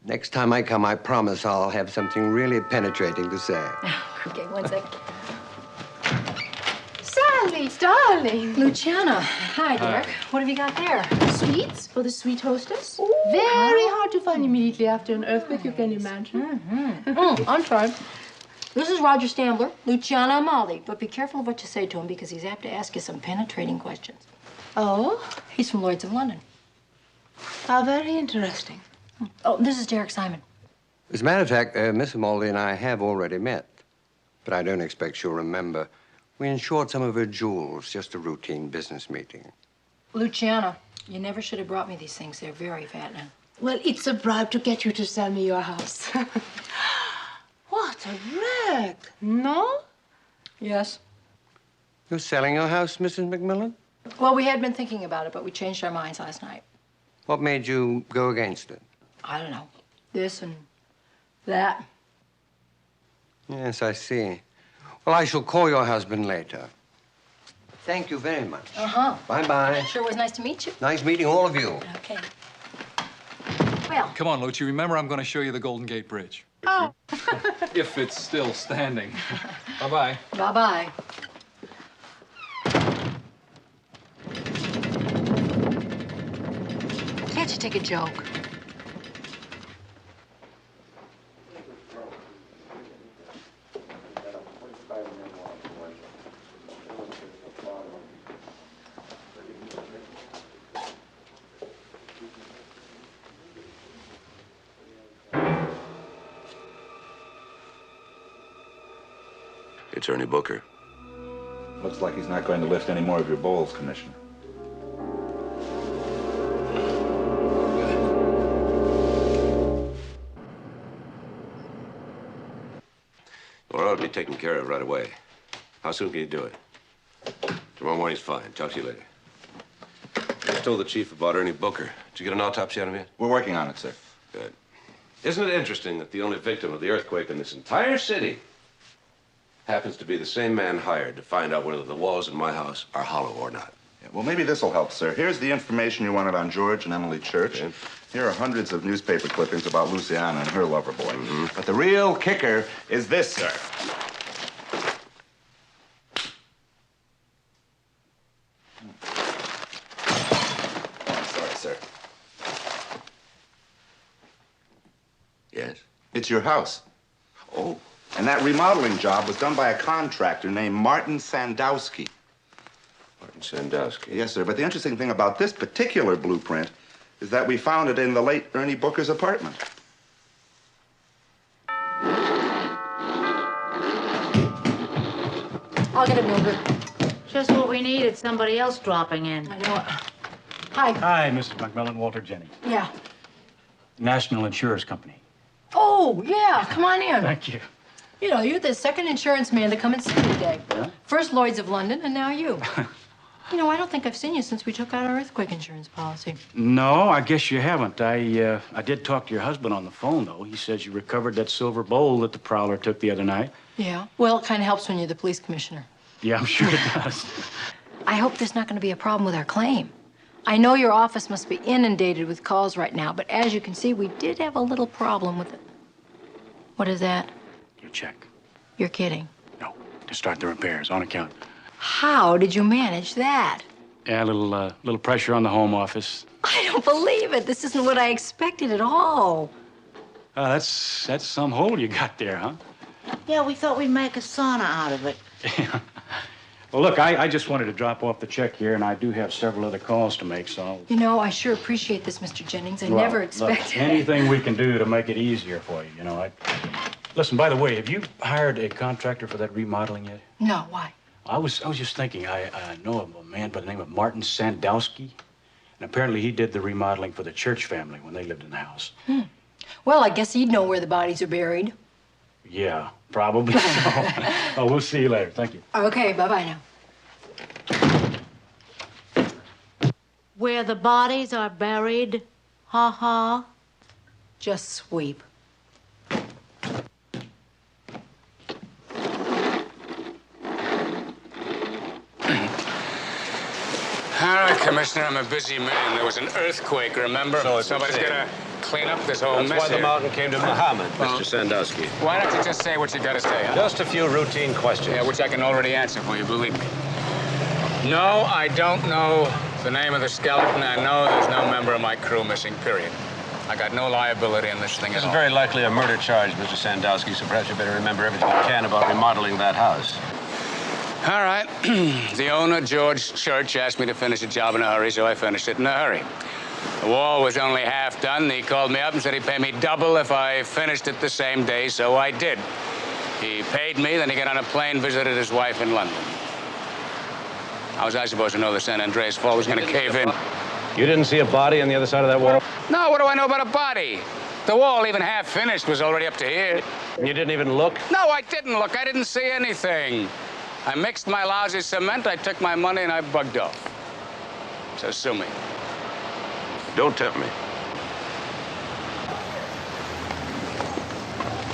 Next time I come, I promise I'll have something really penetrating to say. Okay, one second. Sally, darling. Luciana. Hi, Derek. What have you got there? Sweets for the sweet hostess. Very hard to find immediately after an earthquake, you can imagine. I'm trying. This is Roger Stambler, Luciana Amaldi. But be careful of what you say to him because he's apt to ask you some penetrating questions. Oh? He's from Lloyd's of London. How very interesting. Oh, this is Derek Simon. As a matter of fact, Miss Amaldi and I have already met. But I don't expect she'll remember. We insured some of her jewels, just a routine business meeting. Luciana, you never should have brought me these things. They're very fattening. Well, it's a bribe to get you to sell me your house. What a wreck, no? Yes. You're selling your house, Mrs. McMillan? Well, we had been thinking about it, but we changed our minds last night. What made you go against it? I don't know. This and that. Yes, I see. Well, I shall call your husband later. Thank you very much. Uh-huh. Bye-bye. Sure was nice to meet you. Nice meeting all of you. Okay. Well. Come on, Luci. Remember, I'm going to show you the Golden Gate Bridge. Oh. If it's still standing. Bye-bye. Bye-bye. Can't you take a joke? It's Ernie Booker. Looks like he's not going to lift any more of your bowls, Commissioner. Well, it ought to be taken care of right away. How soon can you do it? Tomorrow morning's fine. Talk to you later. I told the chief about Ernie Booker. Did you get an autopsy on him yet? We're working on it, sir. Good. Isn't it interesting that the only victim of the earthquake in this entire city happens to be the same man hired to find out whether the walls in my house are hollow or not? Yeah, well, maybe this will help, sir. Here's the information you wanted on George and Emily Church. Okay. Here are hundreds of newspaper clippings about Luciana and her lover boy. But the real kicker is this, sir. It's your house. Oh. And that remodeling job was done by a contractor named Martin Sandowski. Martin Sandowski? Yes, sir. But the interesting thing about this particular blueprint is that we found it in the late Ernie Booker's apartment. I'll get it, Mildred. Just what we needed, somebody else dropping in. I know it. Hi. Hi, Mrs. McMillan, Walter Jennings. Yeah. National Insurance Company. Oh, yeah. Come on in. Thank you. You know, you're the second insurance man to come and see me today. Yeah? First Lloyd's of London, and now you. You know, I don't think I've seen you since we took out our earthquake insurance policy. No, I guess you haven't. I did talk to your husband on the phone, though. He says you recovered that silver bowl that the prowler took the other night. Yeah. Well, it kind of helps when you're the police commissioner. Yeah, I'm sure it does. I hope there's not going to be a problem with our claim. I know your office must be inundated with calls right now, but as you can see, we did have a little problem with it. What is that? Your check. You're kidding. No, to start the repairs, on account. How did you manage that? Yeah, a little pressure on the home office. I don't believe it. This isn't what I expected at all. That's some hole you got there, huh? Yeah, we thought we'd make a sauna out of it. Well, look, I just wanted to drop off the check here, and I do have several other calls to make, so... You know, I sure appreciate this, Mr. Jennings. I Well, never look, expected anything we can do to make it easier for you, you know. Listen, by the way, have you hired a contractor for that remodeling yet? No, why? I was just thinking, I know of a man by the name of Martin Sandowski, and apparently he did the remodeling for the Church family when they lived in the house. Well, I guess he'd know where the bodies are buried. Yeah, probably so. Oh, we'll see you later. Thank you. Okay, bye-bye now. Where the bodies are buried, ha-ha. Just sweep. All right, Commissioner, I'm a busy man. There was an earthquake, remember? So Somebody's gonna clean up this whole That's mess why the here. mountain came to Muhammad, Well, Mr. Sandowski. Why don't you just say what you gotta say, huh? Just a few routine questions. Yeah, which I can already answer for you, believe me. No, I don't know the name of the skeleton. I know there's no member of my crew missing, period. I got no liability in this thing This at is all. very likely a murder charge, Mr. Sandowski, so perhaps you better remember everything you can about remodeling that house. All right. The owner, George Church, asked me to finish a job in a hurry, so I finished it in a hurry. The wall was only half done. He called me up and said he'd pay me double if I finished it the same day, so I did. He paid me, then he got on a plane, visited his wife in London. How was I supposed to know the San Andreas Fault was going to cave in? You didn't see a body on the other side of that wall? No, what do I know about a body? The wall, even half finished, was already up to here. You didn't even look? No, I didn't look. I didn't see anything. I mixed my lousy cement, I took my money, and I bugged off. So sue me. Don't tempt me.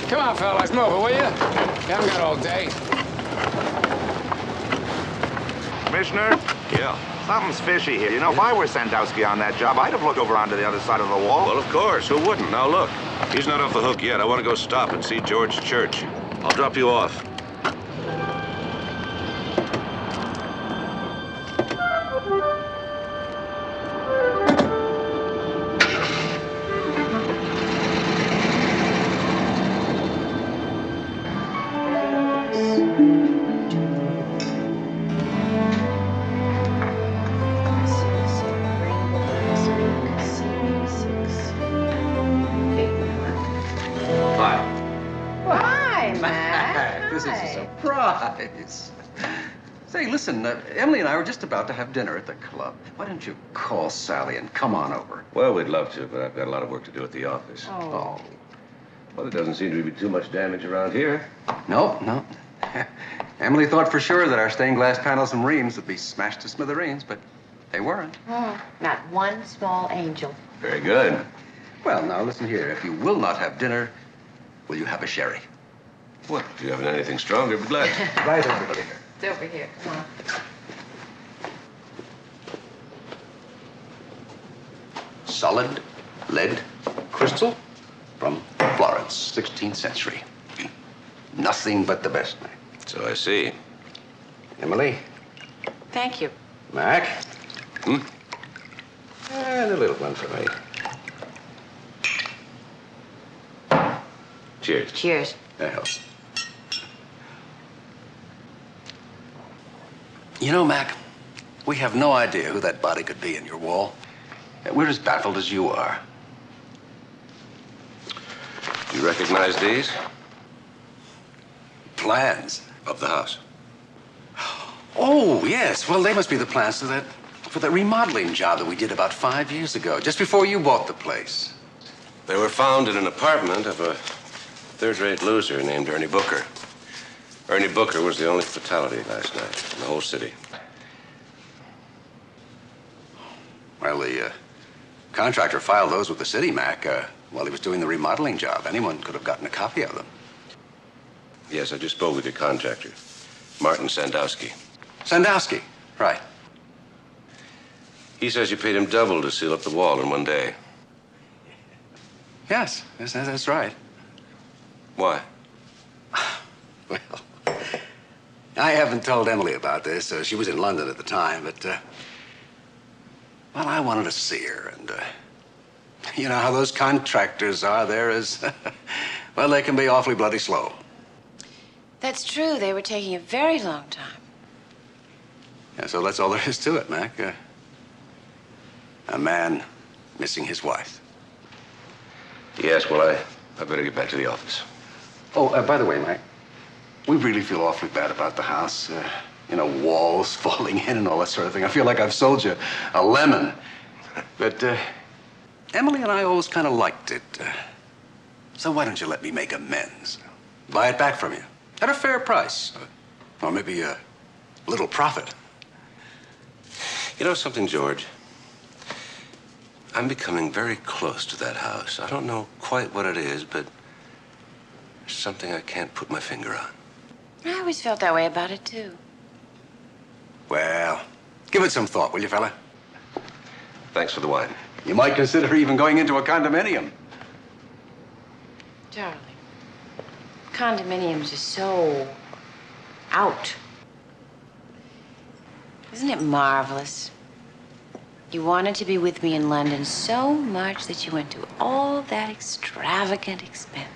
Come on, fellas, move it, will you? You haven't got all day. Commissioner? Yeah? Something's fishy here. You know, if I were Sandowski on that job, I'd have looked over onto the other side of the wall. Well, of course. Who wouldn't? Now, look. He's not off the hook yet. I want to go stop and see George Church. I'll drop you off. Surprise. Say, listen, Emily and I were just about to have dinner at the club. Why don't you call Sally and come on over? Well, we'd love to, but I've got a lot of work to do at the office. Oh. Well, there doesn't seem to be too much damage around here. No. Emily thought for sure that our stained glass panels and reams would be smashed to smithereens, but they weren't. Not one small angel. Very good. Well, now, listen here. If you will not have dinner, will you have a sherry? What? If you have anything stronger, be glad. Right, everybody here. It's over here. Come on. Solid lead crystal from Florence, 16th century. Nothing but the best, man. So I see. Emily? Thank you. Mac? And a little one for me. Cheers. Cheers. That helps. You know, Mac, we have no idea who that body could be in your wall. We're as baffled as you are. You recognize these? Plans? Of the house. Oh, yes. Well, they must be the plans for that remodeling job that we did about 5 years ago, just before you bought the place. They were found in an apartment of a third-rate loser named Ernie Booker. Ernie Booker was the only fatality last night in the whole city. Well, the contractor filed those with the city, Mac, while he was doing the remodeling job. Anyone could have gotten a copy of them. Yes, I just spoke with your contractor, Martin Sandowski. Sandowski, right. He says you paid him double to seal up the wall in one day. Yes, that's right. Why? Well, I haven't told Emily about this. She was in London at the time, but, well, I wanted to see her, and, you know how those contractors are. They're as, well, they can be awfully bloody slow. That's true. They were taking a very long time. Yeah, so that's all there is to it, Mac. A man missing his wife. Yes, well, I better get back to the office. Oh, by the way, Mac, we really feel awfully bad about the house. You know, walls falling in and all that sort of thing. I feel like I've sold you a lemon. But Emily and I always kind of liked it. So why don't you let me make amends? Buy it back from you at a fair price. Or maybe a little profit. You know something, George? I'm becoming very close to that house. I don't know quite what it is, but there's something I can't put my finger on. I always felt that way about it, too. Well, give it some thought, will you, fella? Thanks for the wine. You might consider even going into a condominium. Darling, condominiums are so out. Isn't it marvelous? You wanted to be with me in London so much that you went to all that extravagant expense.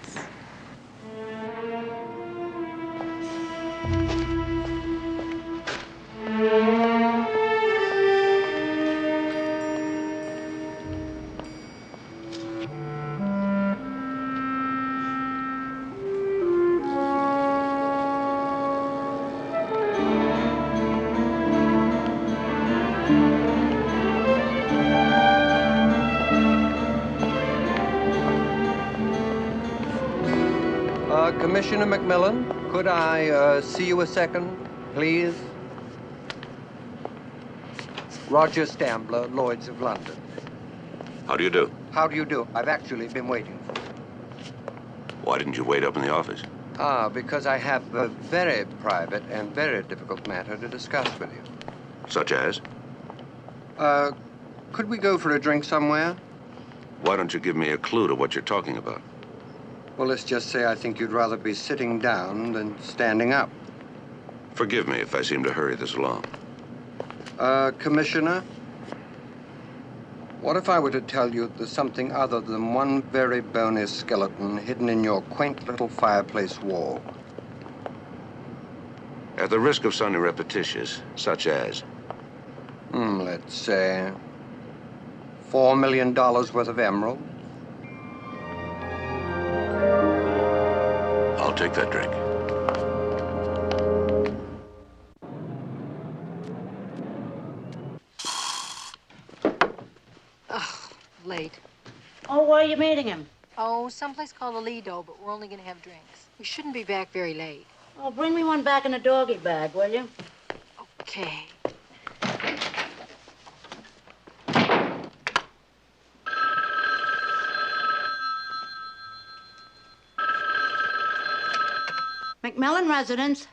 Commissioner McMillan, could I see you a second, please? Roger Stambler, Lloyd's of London. How do you do? How do you do? I've actually been waiting for you. Why didn't you wait up in the office? Because I have a very private and very difficult matter to discuss with you. Such as? Could we go for a drink somewhere? Why don't you give me a clue to what you're talking about? Well, let's just say I think you'd rather be sitting down than standing up. Forgive me if I seem to hurry this along. Commissioner, what if I were to tell you there's something other than one very bony skeleton hidden in your quaint little fireplace wall? At the risk of sounding repetitious, such as? Let's say $4 million worth of emeralds. I'll take that drink. Oh, late. Oh, where are you meeting him? Oh, someplace called the Lido, but we're only going to have drinks. We shouldn't be back very late. Oh, bring me one back in a doggy bag, will you? Okay. McMillan residence.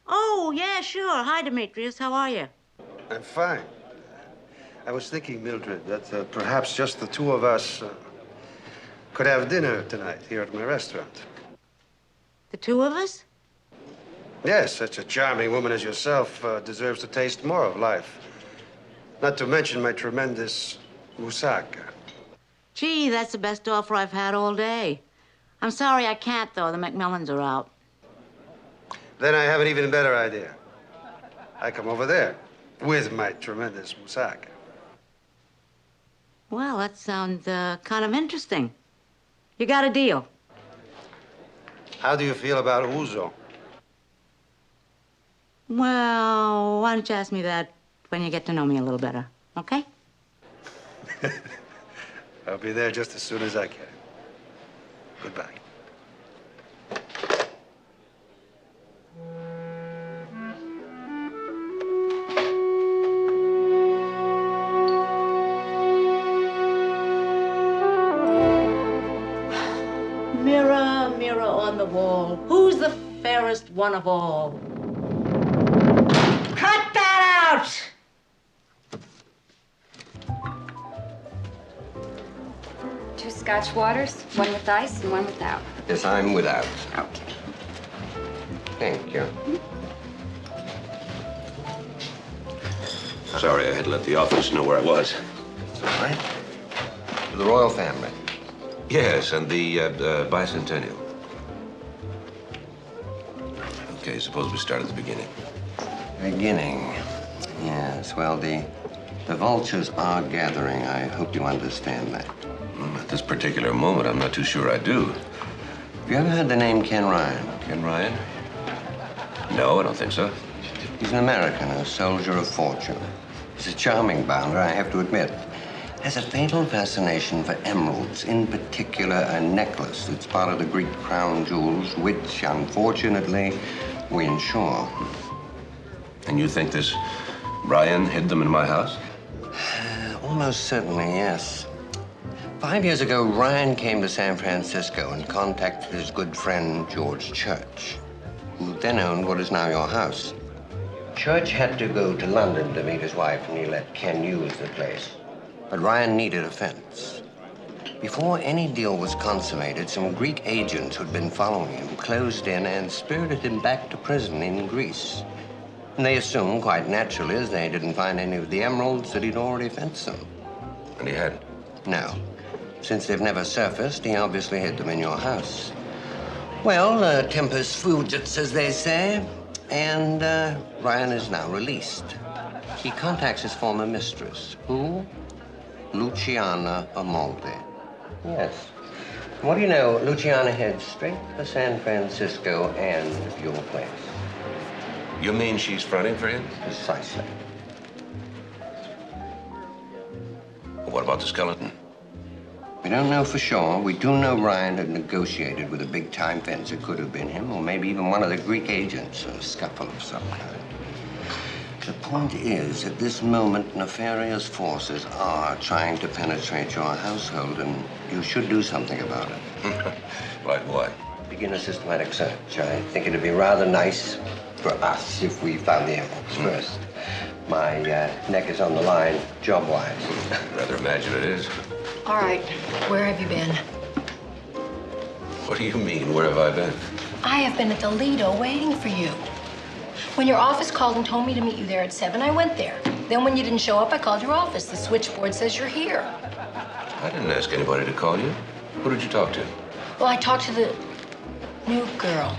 Oh, yeah, sure. Hi, Demetrius. How are you? I'm fine. I was thinking, Mildred, that perhaps just the two of us could have dinner tonight here at my restaurant. The two of us? Yes, such a charming woman as yourself deserves to taste more of life. Not to mention my tremendous moussaka. Gee, that's the best offer I've had all day. I'm sorry I can't, though. The McMillans are out. Then I have an even better idea. I come over there with my tremendous moussaka. Well, that sounds kind of interesting. You got a deal. How do you feel about ouzo? Well, why don't you ask me that when you get to know me a little better, okay? I'll be there just as soon as I can. Goodbye. Mirror, mirror on the wall, who's the fairest one of all? Cut that out! Two Scotch waters, one with ice and one without. Yes, I'm without. Okay. Thank you. Sorry, I had to let the office know where I was. All right. To the royal family. Yes, and the bicentennial. Okay, suppose we start at the beginning. Beginning. Yes, well, the vultures are gathering. I hope you understand that. At this particular moment, I'm not too sure I do. Have you ever heard the name Ken Ryan? Ken Ryan? No, I don't think so. He's an American, a soldier of fortune. He's a charming bounder, I have to admit. Has a fatal fascination for emeralds, in particular a necklace that's part of the Greek crown jewels, which, unfortunately, we insure. And you think this Ryan hid them in my house? Almost certainly, yes. 5 years ago, Ryan came to San Francisco and contacted his good friend, George Church, who then owned what is now your house. Church had to go to London to meet his wife, and he let Ken use the place. But Ryan needed a fence. Before any deal was consummated, some Greek agents who'd been following him closed in and spirited him back to prison in Greece. And they assumed, quite naturally, as they didn't find any of the emeralds, that he'd already fenced them. And he hadn't? No. Since they've never surfaced, he obviously hid them in your house. Well, tempus fugit, as they say, and Ryan is now released. He contacts his former mistress, who? Luciana Amaldi. Yes. What do you know? Luciana heads straight for San Francisco and your place. You mean she's fronting for him? Precisely. What about the skeleton? We don't know for sure. We do know Ryan had negotiated with a big-time fence. It could have been him, or maybe even one of the Greek agents, a scuffle of some kind. The point is, at this moment, nefarious forces are trying to penetrate your household, and you should do something about it. Like what? Begin a systematic search. I think it'd be rather nice for us if we found the emeralds first. My neck is on the line, job-wise. Rather imagine it is. All right, where have you been? What do you mean, where have I been? I have been at the Lido waiting for you. When your office called and told me to meet you there at 7, I went there. Then when you didn't show up, I called your office. The switchboard says you're here. I didn't ask anybody to call you. Who did you talk to? Well, I talked to the new girl.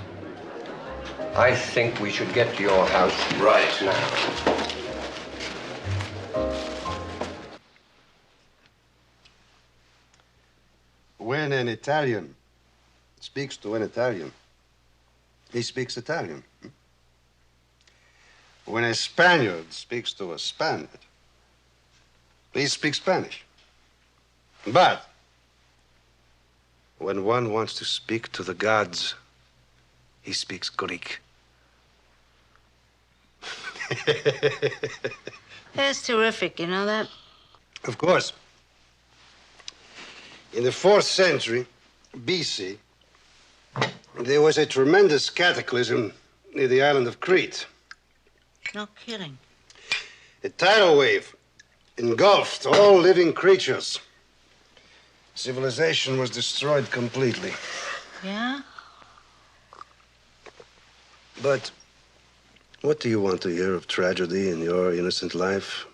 I think we should get to your house right now. When an Italian speaks to an Italian, he speaks Italian. When a Spaniard speaks to a Spaniard, he speaks Spanish. But when one wants to speak to the gods, he speaks Greek. That's terrific, you know that? Of course. In the 4th century BC, there was a tremendous cataclysm near the island of Crete. No kidding. A tidal wave engulfed all living creatures. Civilization was destroyed completely. Yeah? But what do you want to hear of tragedy in your innocent life?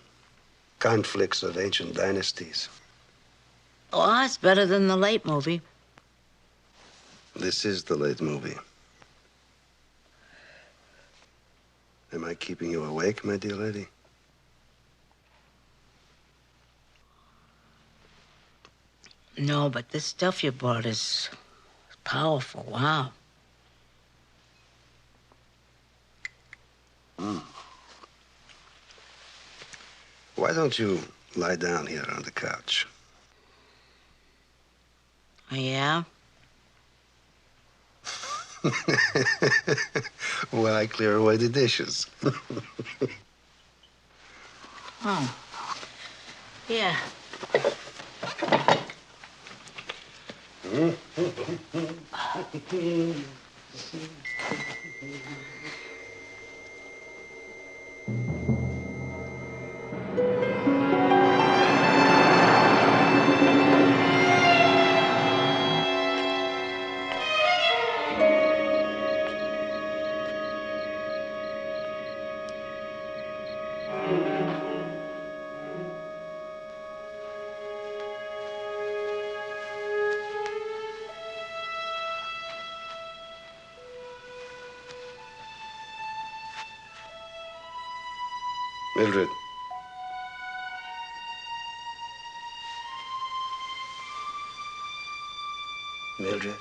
Conflicts of ancient dynasties. Oh, that's better than the late movie. This is the late movie. Am I keeping you awake, my dear lady? No, but this stuff you brought is powerful. Wow. Why don't you lie down here on the couch? Oh, yeah? While I clear away the dishes. Oh. Yeah. Mildred. Mildred.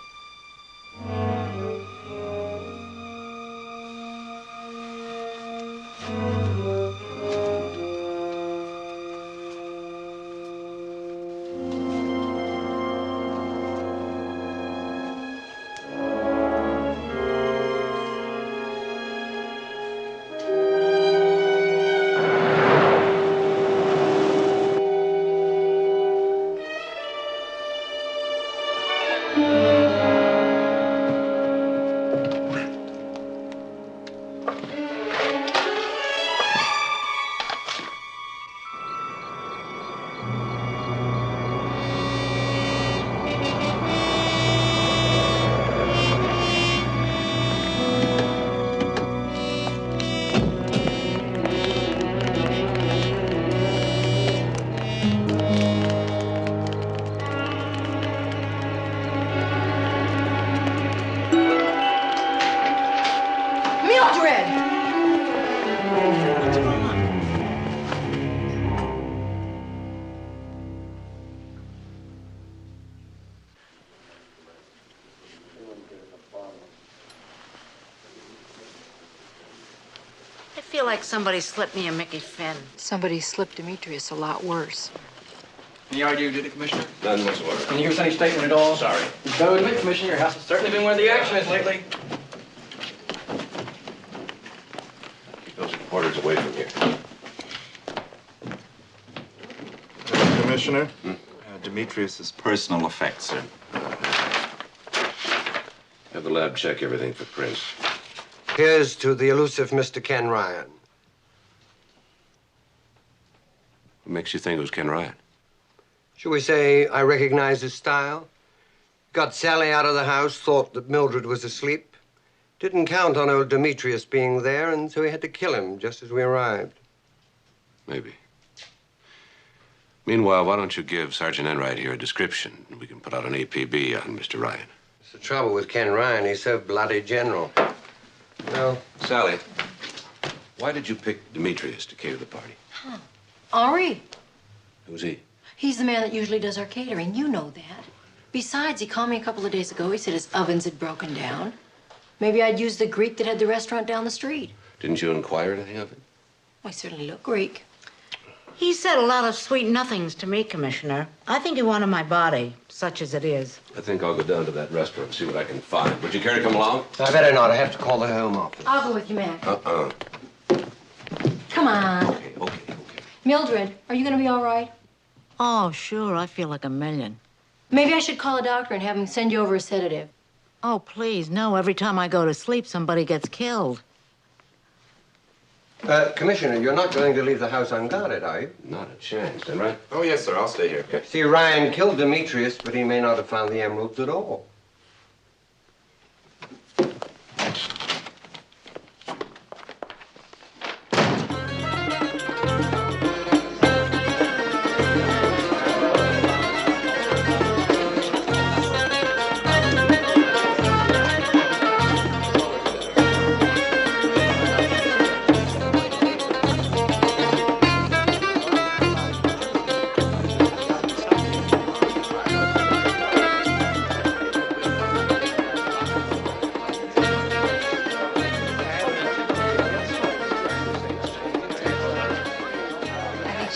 I feel like somebody slipped me a Mickey Finn. Somebody slipped Demetrius a lot worse. Any idea who did it, Commissioner? None whatsoever. Can you give us any statement at all? Sorry. You've got to admit, Commissioner, your house has certainly been where the action is lately. Keep those reporters away from here. Commissioner, Demetrius's personal effects, sir. Have the lab check everything for prints. Here's to the elusive Mr. Ken Ryan. What makes you think it was Ken Ryan? Shall we say I recognize his style? Got Sally out of the house, thought that Mildred was asleep. Didn't count on old Demetrius being there, and so he had to kill him just as we arrived. Maybe. Meanwhile, why don't you give Sergeant Enright here a description? We can put out an APB on Mr. Ryan. It's the trouble with Ken Ryan. He's so bloody general. No. Sally, why did you pick Demetrius to cater the party? Henri. Who's he? He's the man that usually does our catering. You know that. Besides, he called me a couple of days ago. He said his ovens had broken down. Maybe I'd use the Greek that had the restaurant down the street. Didn't you inquire anything of him? I certainly look Greek. He said a lot of sweet nothings to me, Commissioner. I think he wanted my body, such as it is. I think I'll go down to that restaurant and see what I can find. Would you care to come along? I better not. I have to call the home office. I'll go with you, Mac. Uh-uh. Come on. Okay. Mildred, are you going to be all right? Oh, sure. I feel like a million. Maybe I should call a doctor and have him send you over a sedative. Oh, please, no. Every time I go to sleep, somebody gets killed. Commissioner, you're not going to leave the house unguarded, are you? Not a chance, Enright. Oh, yes, sir. I'll stay here. Okay. See, Ryan killed Demetrius, but he may not have found the emeralds at all.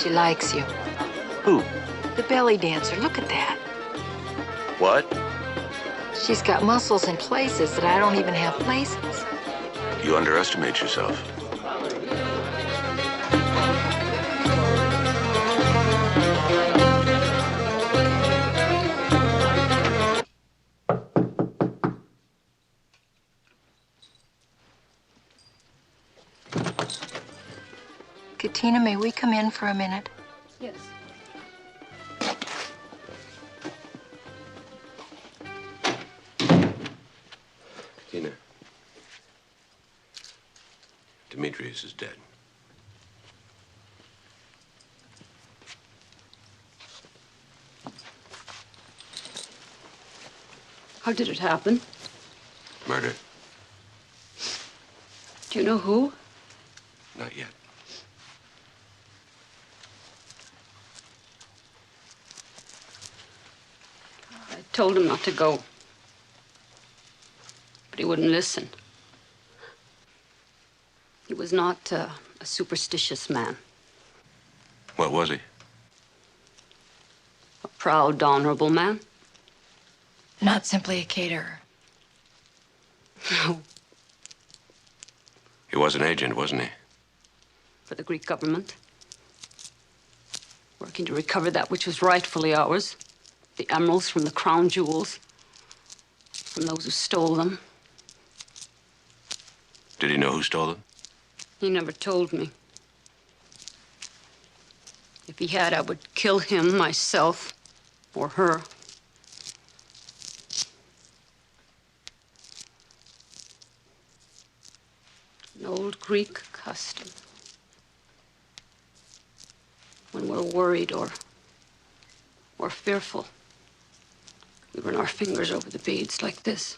she likes you. Who? The belly dancer. Look at that. What? She's got muscles in places that I don't even have places. You underestimate yourself. Katina, may we come in for a minute? Yes. Tina. Demetrius is dead. How did it happen? Murder? Do you know who? Not yet. I told him not to go. But he wouldn't listen. He was not a superstitious man. What was he? A proud, honorable man. Not simply a caterer. No, He was an agent, wasn't he? for the Greek government. Working to recover that which was rightfully ours. The emeralds from the crown jewels. From those who stole them. Did he know who stole them? He never told me. If he had, I would kill him myself or her. An old Greek custom. When we're worried or fearful, we run our fingers over the beads like this.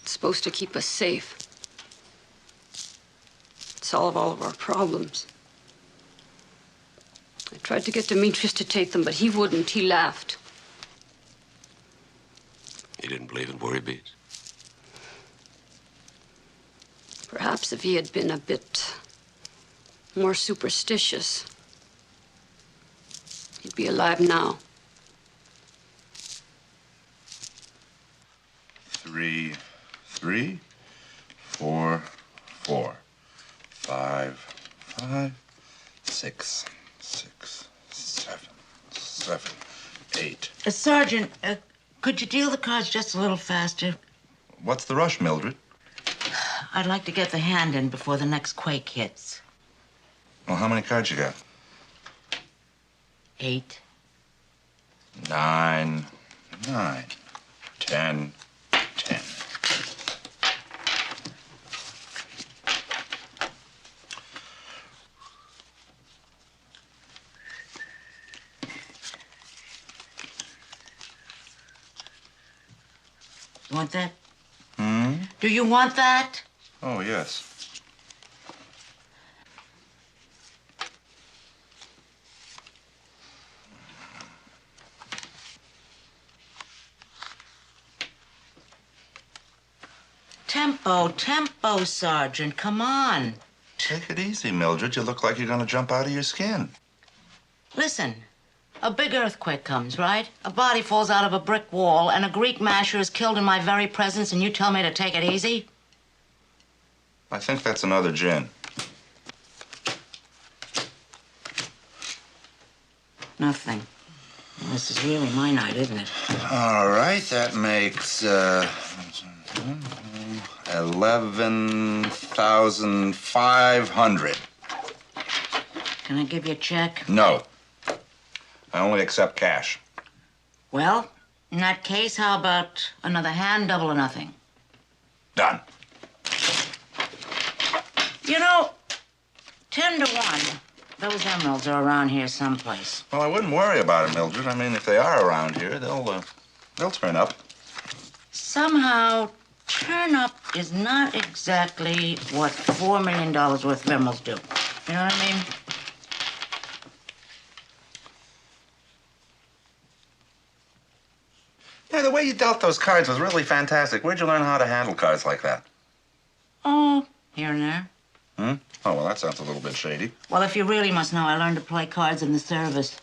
It's supposed to keep us safe. Solve all of our problems. I tried to get Demetrius to take them, but he wouldn't. He laughed. He didn't believe in worry beads? Perhaps if he had been a bit more superstitious, he'd be alive now. 3, 3, 4, 4, 5, 5, 6, 6, 7, 7, 8. Sergeant, could you deal the cards just a little faster? What's the rush, Mildred? I'd like to get the hand in before the next quake hits. Well, how many cards you got? 8. 9, 9, 10, 10. You want that? Hmm? Do you want that? Oh, yes. Tempo, Sergeant. Come on. Take it easy, Mildred. You look like you're gonna jump out of your skin. Listen, a big earthquake comes, right? A body falls out of a brick wall, and a Greek masher is killed in my very presence, and you tell me to take it easy? I think that's another gin. Nothing. This is really my night, isn't it? All right, that makes 11,500. Can I give you a check? No. I only accept cash. Well, in that case, how about another hand, double or nothing? Done. You know, 10 to 1, those emeralds are around here someplace. Well, I wouldn't worry about it, Mildred. I mean, if they are around here, they'll turn up. Somehow, turn up is not exactly what $4 million worth of emeralds do. You know what I mean? Yeah, the way you dealt those cards was really fantastic. Where'd you learn how to handle cards like that? Oh, here and there. Hmm? Oh, well, that sounds a little bit shady. Well, if you really must know, I learned to play cards in the service.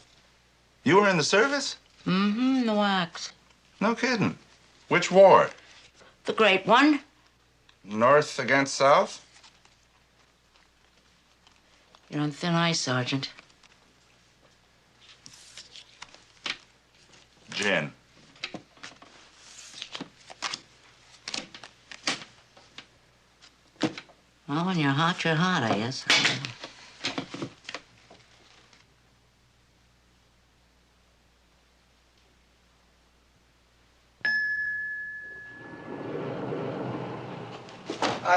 You were in the service? Mm-hmm, the wax. No kidding. Which war? The great one. North against South? You're on thin ice, Sergeant. Gin. Well, when you're hot, I guess.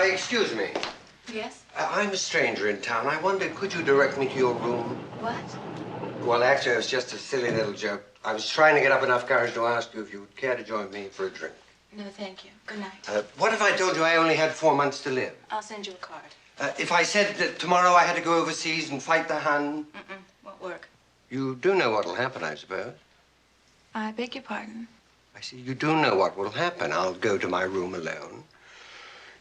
Excuse me. Yes? I'm a stranger in town. I wondered, could you direct me to your room? What? Well, actually, it was just a silly little joke. I was trying to get up enough courage to ask you if you would care to join me for a drink. No, thank you. Good night. What if I told you I only had 4 months to live? I'll send you a card. If I said that tomorrow I had to go overseas and fight the Hun? Won't work. You do know what will happen, I suppose. I beg your pardon. I see you do know what will happen. I'll go to my room alone,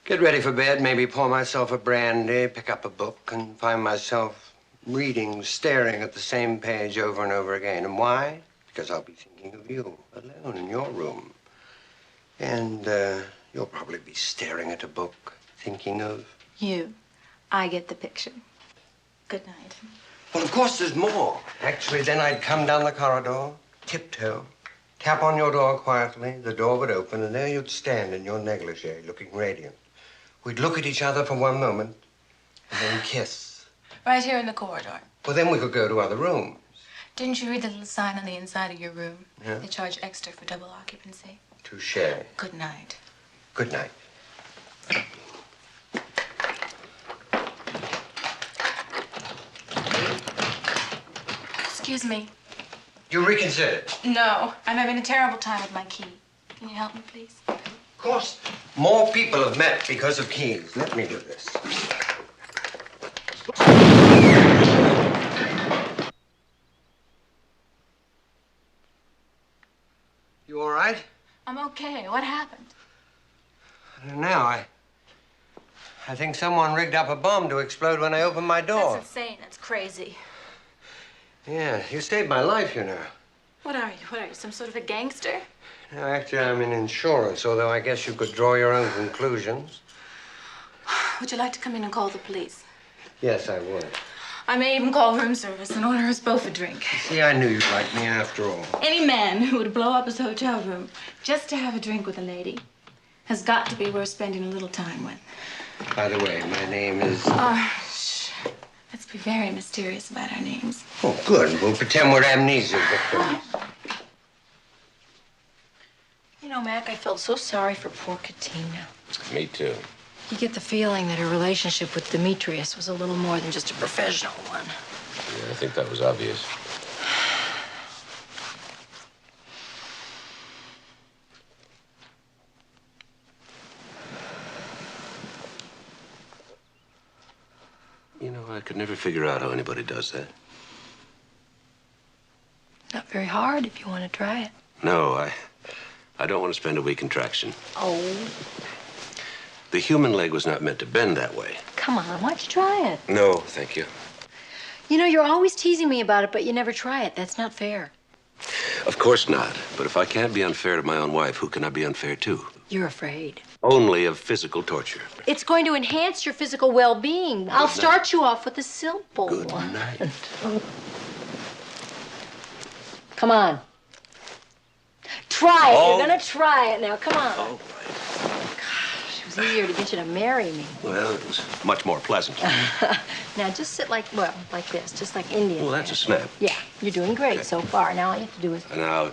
get ready for bed, maybe pour myself a brandy, pick up a book, and find myself reading, staring at the same page over and over again. And why? Because I'll be thinking of you, alone in your room. And you'll probably be staring at a book, thinking of... You. I get the picture. Good night. Well, of course, there's more. Actually, then I'd come down the corridor, tiptoe, tap on your door quietly, the door would open, and there you'd stand in your negligee, looking radiant. We'd look at each other for one moment, and then kiss. Right here in the corridor. Well, then we could go to other rooms. Didn't you read the little sign on the inside of your room? Yeah. They charge extra for double occupancy. Touché. Good night. Good night. Excuse me. You reconsidered? No, I'm having a terrible time with my key. Can you help me, please? Of course. More people have met because of keys. Let me do this. You all right? I'm okay. What happened? I don't know. I think someone rigged up a bomb to explode when I opened my door. That's insane. That's crazy. Yeah, you saved my life, you know. What are you? What are you? Some sort of a gangster? No, actually, I'm in insurance, although I guess you could draw your own conclusions. Would you like to come in and call the police? Yes, I would. I may even call room service and order us both a drink. See, I knew you'd like me after all. Any man who would blow up his hotel room just to have a drink with a lady has got to be worth spending a little time with. By the way, my name is... Shh. Let's be very mysterious about our names. Oh, good. We'll pretend we're amnesia victims. You know, Mac, I felt so sorry for poor Katina. Me too. You get the feeling that her relationship with Demetrius was a little more than just a professional one. Yeah, I think that was obvious. You know, I could never figure out how anybody does that. Not very hard if you want to try it. No, I don't want to spend a week in traction. Oh, The human leg was not meant to bend that way. come on. Why don't you try it? No, thank you. You know, you're always teasing me about it, but you never try it. That's not fair. Of course not. But if I can't be unfair to my own wife, who can I be unfair to? You're afraid. Only of physical torture. It's going to enhance your physical well-being. I'll start you off with a simple one. Night. Come on. Try it. Oh. You're going to try it now. Come on. Oh, Gosh, it was easier to get you to marry me. well, it was much more pleasant. Now, just sit like this, just like Indian. Well, that's a snap. Yeah, you're doing great so far. Now all you have to do is... Now,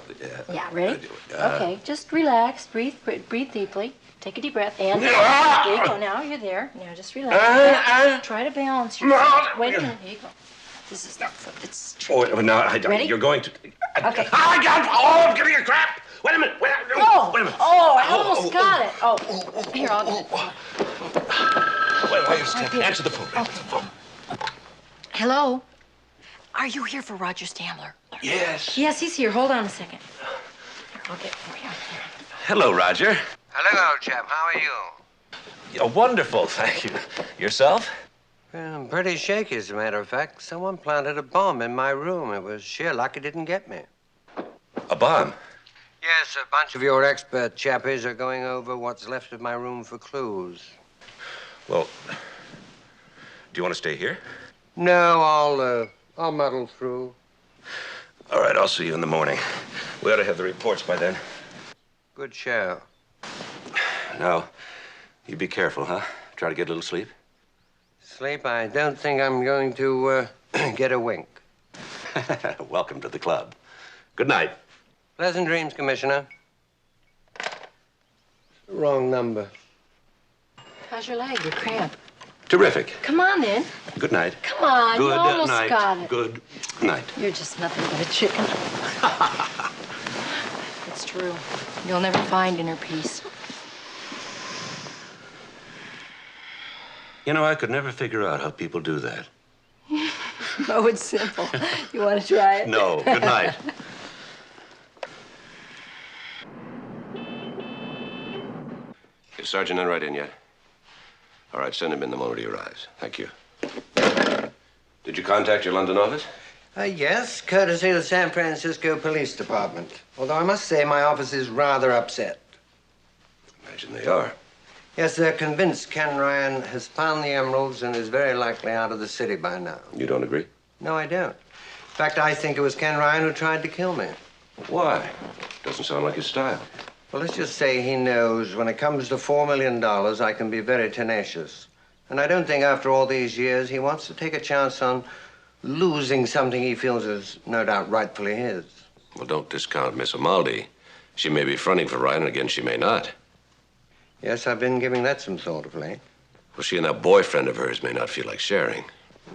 Yeah, ready? Uh, Okay, just relax. Breathe deeply. Take a deep breath. And there you go. Now you're there. Now just relax. Try to balance yourself. Wait a minute. Here you go. This is the foot. It's tricky. Oh, now, Ready? you're going to... Okay. I'm giving you crap! Wait a minute. Wait a minute. Oh, I almost got it. Oh, here, I'll get it. Wait, just answer the phone. Answer the phone. Hello? Are you here for Roger Stambler? Yes. Yes, he's here. Hold on a second. Here, I'll get it for you. Hello, Roger. Hello, old chap. How are you? Oh, wonderful, thank you. Yourself? I'm pretty shaky, as a matter of fact. Someone planted a bomb in my room. It was sheer luck it didn't get me. A bomb? Yes, a bunch of your expert chappies are going over what's left of my room for clues. Well, do you want to stay here? No, I'll muddle through. All right, I'll see you in the morning. We ought to have the reports by then. Good show. Now, you be careful, huh? Try to get a little sleep. Sleep? I don't think I'm going to get a wink. Welcome to the club. Good night. Pleasant dreams, Commissioner. Wrong number. How's your leg? Your cramp? Terrific. Come on, then. Good night. Come on, Good you almost night. got it. Good night. You're just nothing but a chicken. It's true. You'll never find inner peace. You know, I could never figure out how people do that. Oh, it's simple. You want to try it? No. Good night. Is Sergeant Enright in yet? All right, send him in the moment he arrives. Thank you. Did you contact your London office? Yes, courtesy of the San Francisco Police Department. Although I must say my office is rather upset. Imagine they are. Yes, they're convinced Ken Ryan has found the emeralds and is very likely out of the city by now. You don't agree? No, I don't. In fact, I think it was Ken Ryan who tried to kill me. Why? Doesn't sound like his style. Well, let's just say he knows when it comes to $4 million, I can be very tenacious. And I don't think after all these years he wants to take a chance on losing something he feels is no doubt rightfully his. Well, don't discount Miss Amaldi. She may be fronting for Ryan, and again, she may not. Yes, I've been giving that some thought of late. Well, she and that boyfriend of hers may not feel like sharing.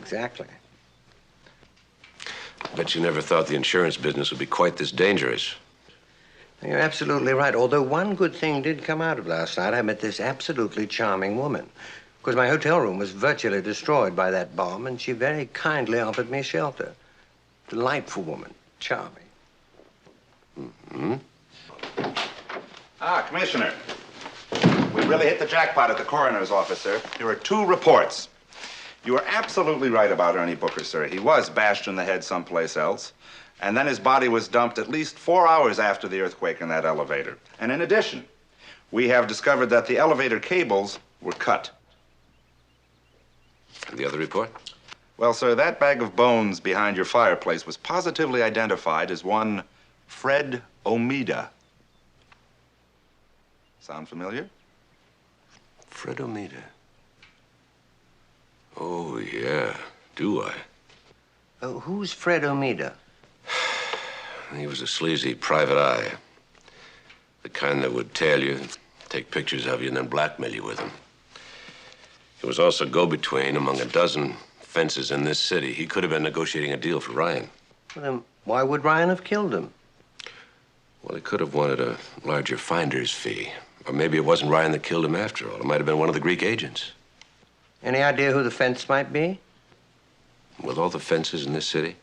Exactly. Bet you never thought the insurance business would be quite this dangerous. You're absolutely right. Although one good thing did come out of last night. I met this absolutely charming woman. Of course, my hotel room was virtually destroyed by that bomb, and she very kindly offered me shelter. Delightful woman. Charming. Mm-hmm. Ah, Commissioner. We really hit the jackpot at the coroner's office, sir. Here are 2 reports. You were absolutely right about Ernie Booker, sir. He was bashed in the head someplace else. And then his body was dumped at least 4 hours after the earthquake in that elevator. And in addition, we have discovered that the elevator cables were cut. And the other report? Well, sir, that bag of bones behind your fireplace was positively identified as one Fred Omida. Sound familiar? Fred Omida. Oh, yeah. Do I? Oh, who's Fred Omida? He was a sleazy private eye. The kind that would tail you, take pictures of you, and then blackmail you with them. He was also go-between among a dozen fences in this city. He could have been negotiating a deal for Ryan. Well, then why would Ryan have killed him? Well, he could have wanted a larger finder's fee. Or maybe it wasn't Ryan that killed him after all. It might have been one of the Greek agents. Any idea who the fence might be? With all the fences in this city,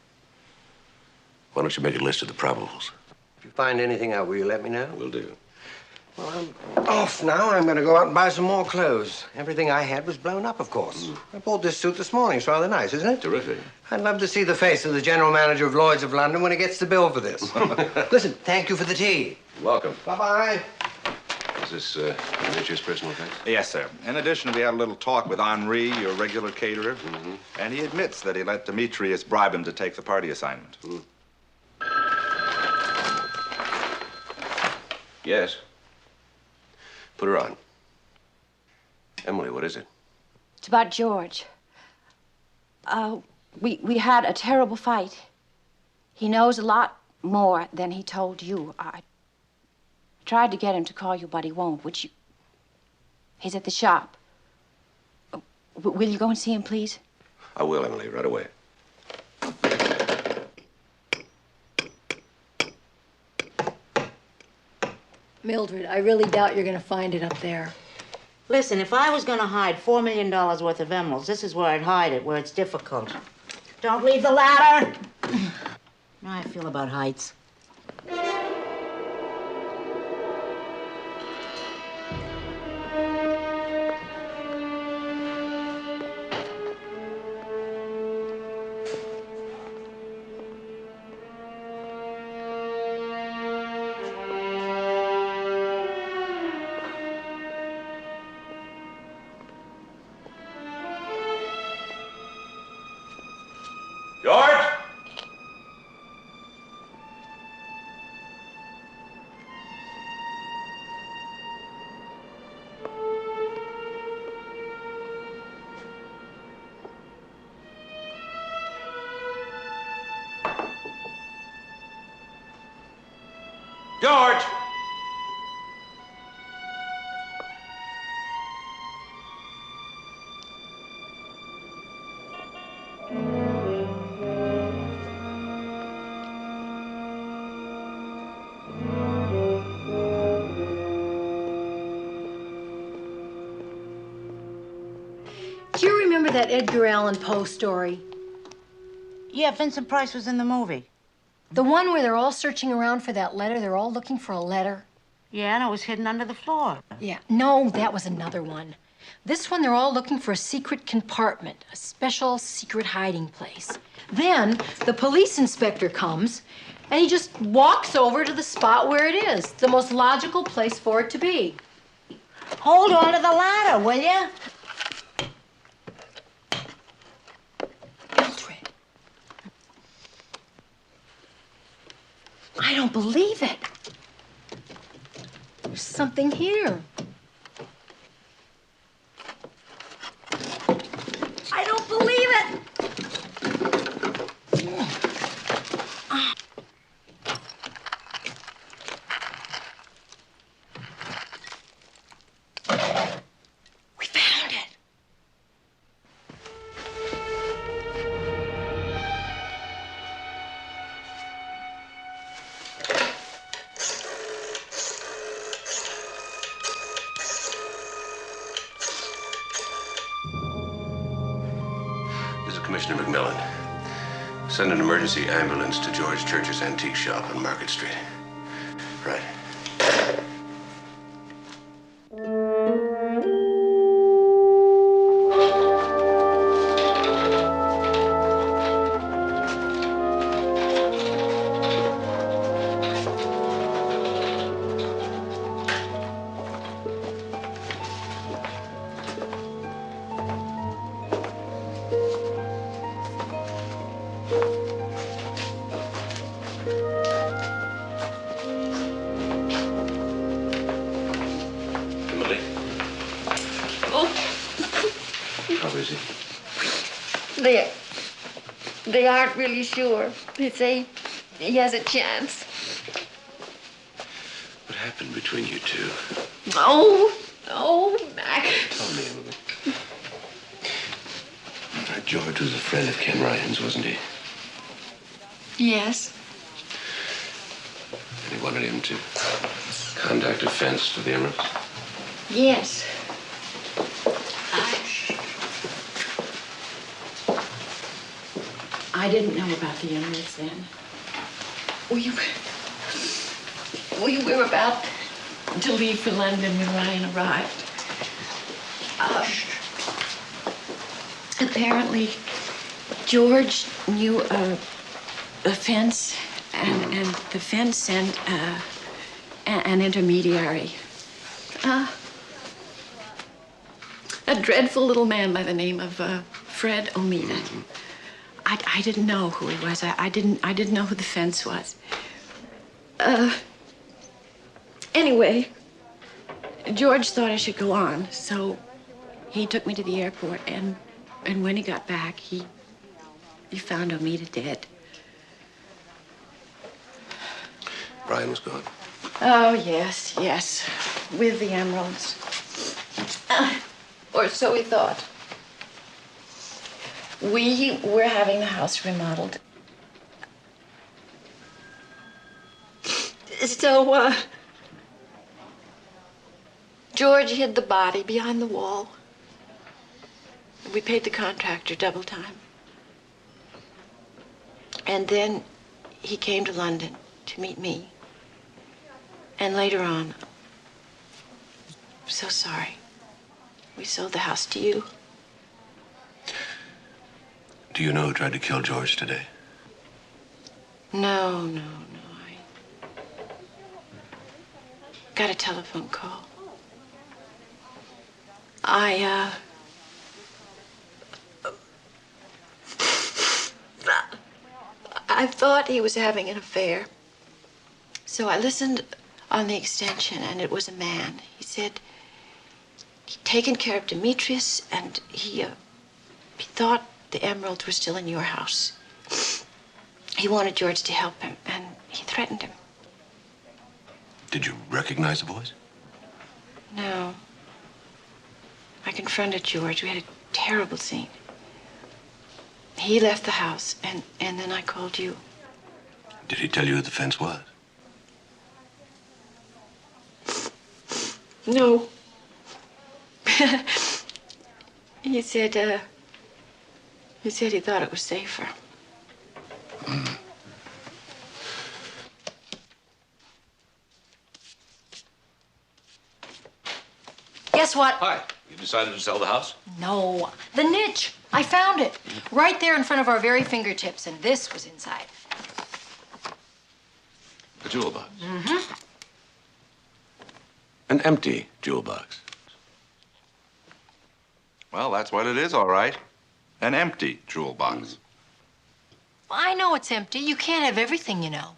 why don't you make a list of the probables? If you find anything out, will you let me know? Will do. Well, I'm off now. I'm going to go out and buy some more clothes. Everything I had was blown up, of course. I bought this suit this morning. It's rather nice, isn't it? Terrific. I'd love to see the face of the general manager of Lloyd's of London when he gets the bill for this. Listen, thank you for the tea. Welcome. Bye-bye. Is this Dimitri's personal effects? Yes, sir. In addition, we had a little talk with Henri, your regular caterer. And he admits that he let Demetrius bribe him to take the party assignment. Yes. Put her on. Emily, what is it? It's about George. We had a terrible fight. He knows a lot more than he told you. I tried to get him to call you, but he won't. Would you? He's at the shop. Will you go and see him, please? I will, Emily, right away. Mildred, I really doubt you're going to find it up there. Listen, if I was going to hide $4 million worth of emeralds, this is where I'd hide it, where it's difficult. Don't leave the ladder. You know how I feel about heights. George! Do you remember that Edgar Allan Poe story? Yeah, Vincent Price was in the movie. The one where they're all searching around for that letter? They're all looking for a letter? Yeah, and it was hidden under the floor. Yeah, no, that was another one. This one, they're all looking for a secret compartment, a special secret hiding place. Then the police inspector comes, and he just walks over to the spot where it is, the most logical place for it to be. Hold on to the ladder, will you? Mildred. I don't believe it. There's something here. I don't believe it. We found it. This is Commissioner McMillan. Send an emergency ambulance to George Church's antique shop on Market Street. Right. How is he? They aren't really sure. They say he has a chance. What happened between you two? Oh, Mac. Tell me, Emily. George was a friend of Ken Ryan's, wasn't he? Yes. And he wanted him to contact a fence to the Emeralds? Yes. I didn't know about the emeralds then. We were about to leave for London when Ryan arrived. Apparently, George knew a fence, and the fence sent an intermediary. A dreadful little man by the name of Fred Omeda. I didn't know who he was. I didn't know who the fence was. Anyway, George thought I should go on, so he took me to the airport, and when he got back, he found Omeda dead. Ryan was gone. Oh, yes, with the emeralds. Or so we thought. We were having the house remodeled. So, George hid the body behind the wall. We paid the contractor double time. And then he came to London to meet me. And later on, I'm so sorry. We sold the house to you. Do you know who tried to kill George today? No. I got a telephone call. I thought he was having an affair. So I listened on the extension, and it was a man. He said he'd taken care of Demetrius, and he thought the emeralds were still in your house. He wanted George to help him, and he threatened him. Did you recognize the voice? No. I confronted George. We had a terrible scene. He left the house, and then I called you. Did he tell you who the fence was? No. He said he thought it was safer. Guess what? Hi. You decided to sell the house? No, the niche. I found it. Right there in front of our very fingertips, and this was inside. The jewel box. Mm-hmm. An empty jewel box. Well, that's what it is, all right. An empty jewel box. I know it's empty. You can't have everything, you know.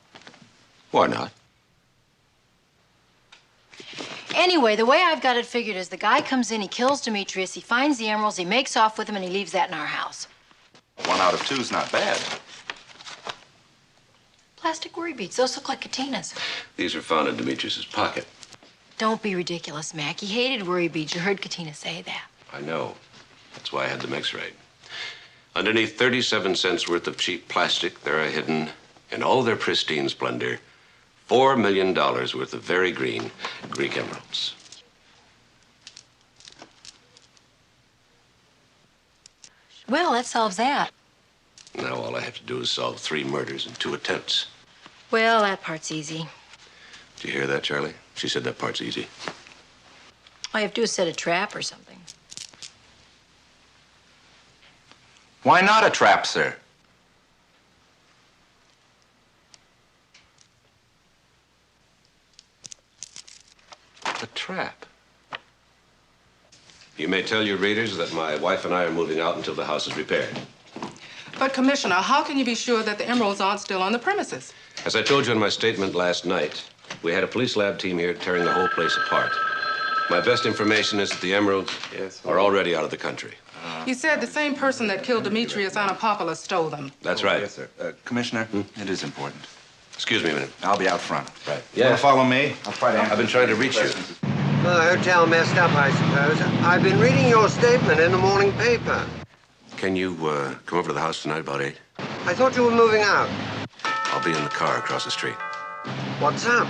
Why not? Anyway, the way I've got it figured is the guy comes in, he kills Demetrius, he finds the emeralds, he makes off with them, and he leaves that in our house. 1 out of 2's not bad. Plastic worry beads. Those look like Katina's. These are found in Demetrius's pocket. Don't be ridiculous, Mac. He hated worry beads. You heard Katina say that. I know. That's why I had them x-rayed. Underneath 37 cents worth of cheap plastic, there are hidden, in all their pristine splendor, $4 million worth of very green Greek emeralds. Well, that solves that. Now all I have to do is solve 3 murders in 2 attempts. Well, that part's easy. Do you hear that, Charlie? She said that part's easy. All you have to do is set a trap or something. Why not a trap, sir? A trap. You may tell your readers that my wife and I are moving out until the house is repaired. But, Commissioner, how can you be sure that the emeralds aren't still on the premises? As I told you in my statement last night, we had a police lab team here tearing the whole place apart. My best information is that the emeralds are already out of the country. You said the same person that killed Demetrius Anapopoulos stole them. That's right. Yes, sir. Commissioner, it is important. Excuse me a minute. I'll be out front. Right. You wanna follow me? I'll try to answer. I've been trying to reach you. Well, the hotel messed up, I suppose. I've been reading your statement in the morning paper. Can you come over to the house tonight about 8? I thought you were moving out. I'll be in the car across the street. What's up?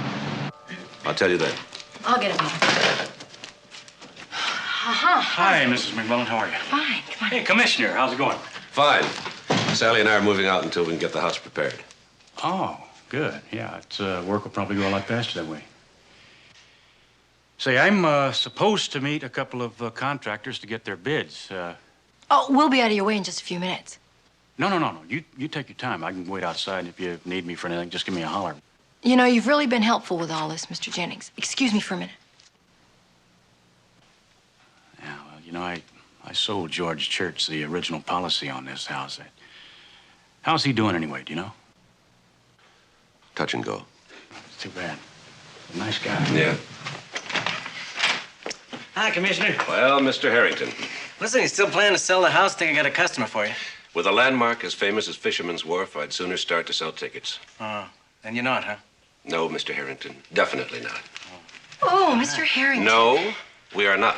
I'll tell you then. I'll get him here. Hi, Mrs. McMillan. How are you? Fine, come on. Hey, Commissioner, how's it going? Fine. Sally and I are moving out until we can get the house prepared. Oh, good. Yeah, it's work will probably go a lot faster that way. Say, I'm supposed to meet a couple of contractors to get their bids. Oh, we'll be out of your way in just a few minutes. No. You take your time. I can wait outside. If you need me for anything, just give me a holler. You know, you've really been helpful with all this, Mr. Jennings. Excuse me for a minute. Yeah, well, you know, I sold George Church the original policy on this house. How's he doing anyway, do you know? Touch and go. It's too bad. A nice guy. Yeah. Hi, Commissioner. Well, Mr. Harrington, Listen, you still planning to sell the house? Think I got a customer for you. with a landmark as famous as Fisherman's Wharf, I'd sooner start to sell tickets. Oh, and you're not, huh? No, Mr. Harrington, definitely not. Oh, Mr. Harrington. No, we are not.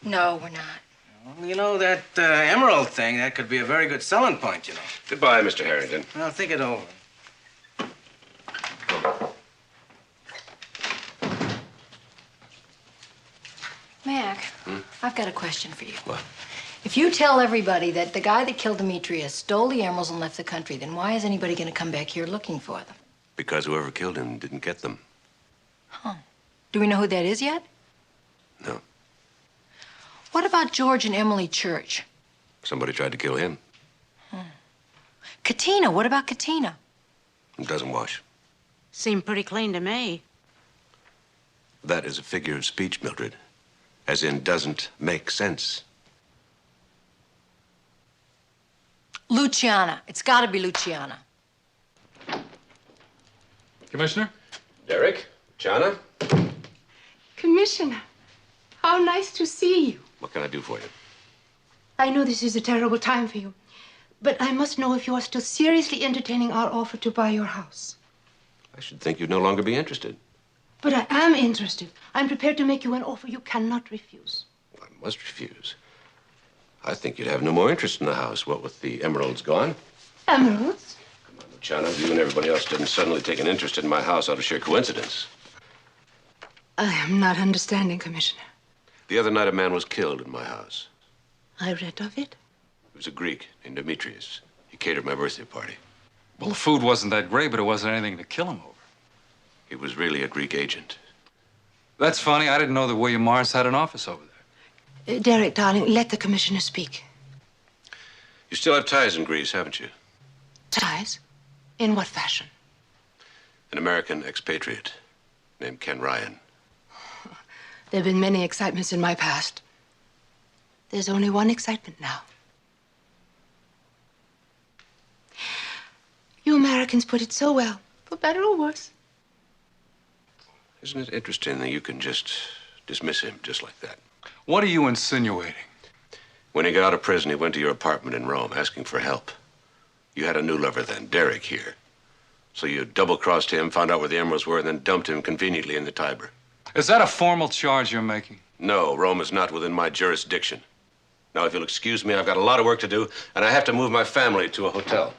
No, we're not. Well, you know, that emerald thing, that could be a very good selling point, you know. Goodbye, Mr. Harrington. Well, think it over. Mac, I've got a question for you. What? If you tell everybody that the guy that killed Demetrius stole the emeralds and left the country, then why is anybody going to come back here looking for them? Because whoever killed him didn't get them. Huh. Do we know who that is yet? No. What about George and Emily Church? Somebody tried to kill him. Katina, what about Katina? It doesn't wash. Seemed pretty clean to me. That is a figure of speech, Mildred. As in, doesn't make sense. Luciana. It's got to be Luciana. Commissioner? Derek? Chana? Commissioner, how nice to see you. What can I do for you? I know this is a terrible time for you, but I must know if you are still seriously entertaining our offer to buy your house. I should think you'd no longer be interested. But I am interested. I'm prepared to make you an offer you cannot refuse. I must refuse. I think you'd have no more interest in the house, what with the emeralds gone. Emeralds? Luciano, you and everybody else didn't suddenly take an interest in my house out of sheer coincidence. I am not understanding, Commissioner. The other night, a man was killed in my house. I read of it. He was a Greek named Demetrius. He catered my birthday party. Well, the food wasn't that great, but it wasn't anything to kill him over. He was really a Greek agent. That's funny. I didn't know that William Morris had an office over there. Derek, darling, let the Commissioner speak. You still have ties in Greece, haven't you? Ties? In what fashion? An American expatriate named Ken Ryan. There have been many excitements in my past. There's only one excitement now. You Americans put it so well, for better or worse. Isn't it interesting that you can just dismiss him just like that? What are you insinuating? When he got out of prison, he went to your apartment in Rome asking for help. You had a new lover then, Derek here. So you double-crossed him, found out where the emeralds were, and then dumped him conveniently in the Tiber. Is that a formal charge you're making? No, Rome is not within my jurisdiction. Now, if you'll excuse me, I've got a lot of work to do, and I have to move my family to a hotel.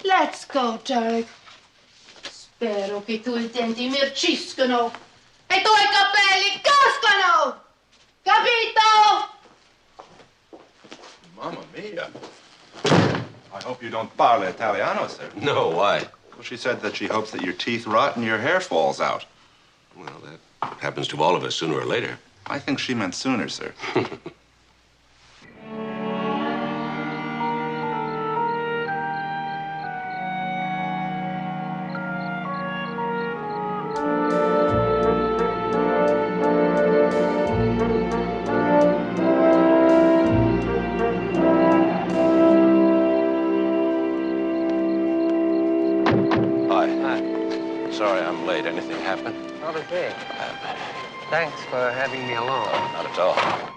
Let's go, Derek. Spero che i tuoi denti mirciscono e i tuoi capelli cascano! Capito? Mamma mia. I hope you don't parle Italiano, sir. No, why? Well, she said that she hopes that your teeth rot and your hair falls out. Well, that happens to all of us sooner or later. I think she meant sooner, sir. Sorry I'm late. Anything happen? Not a bit. Thanks for having me along. Not at all.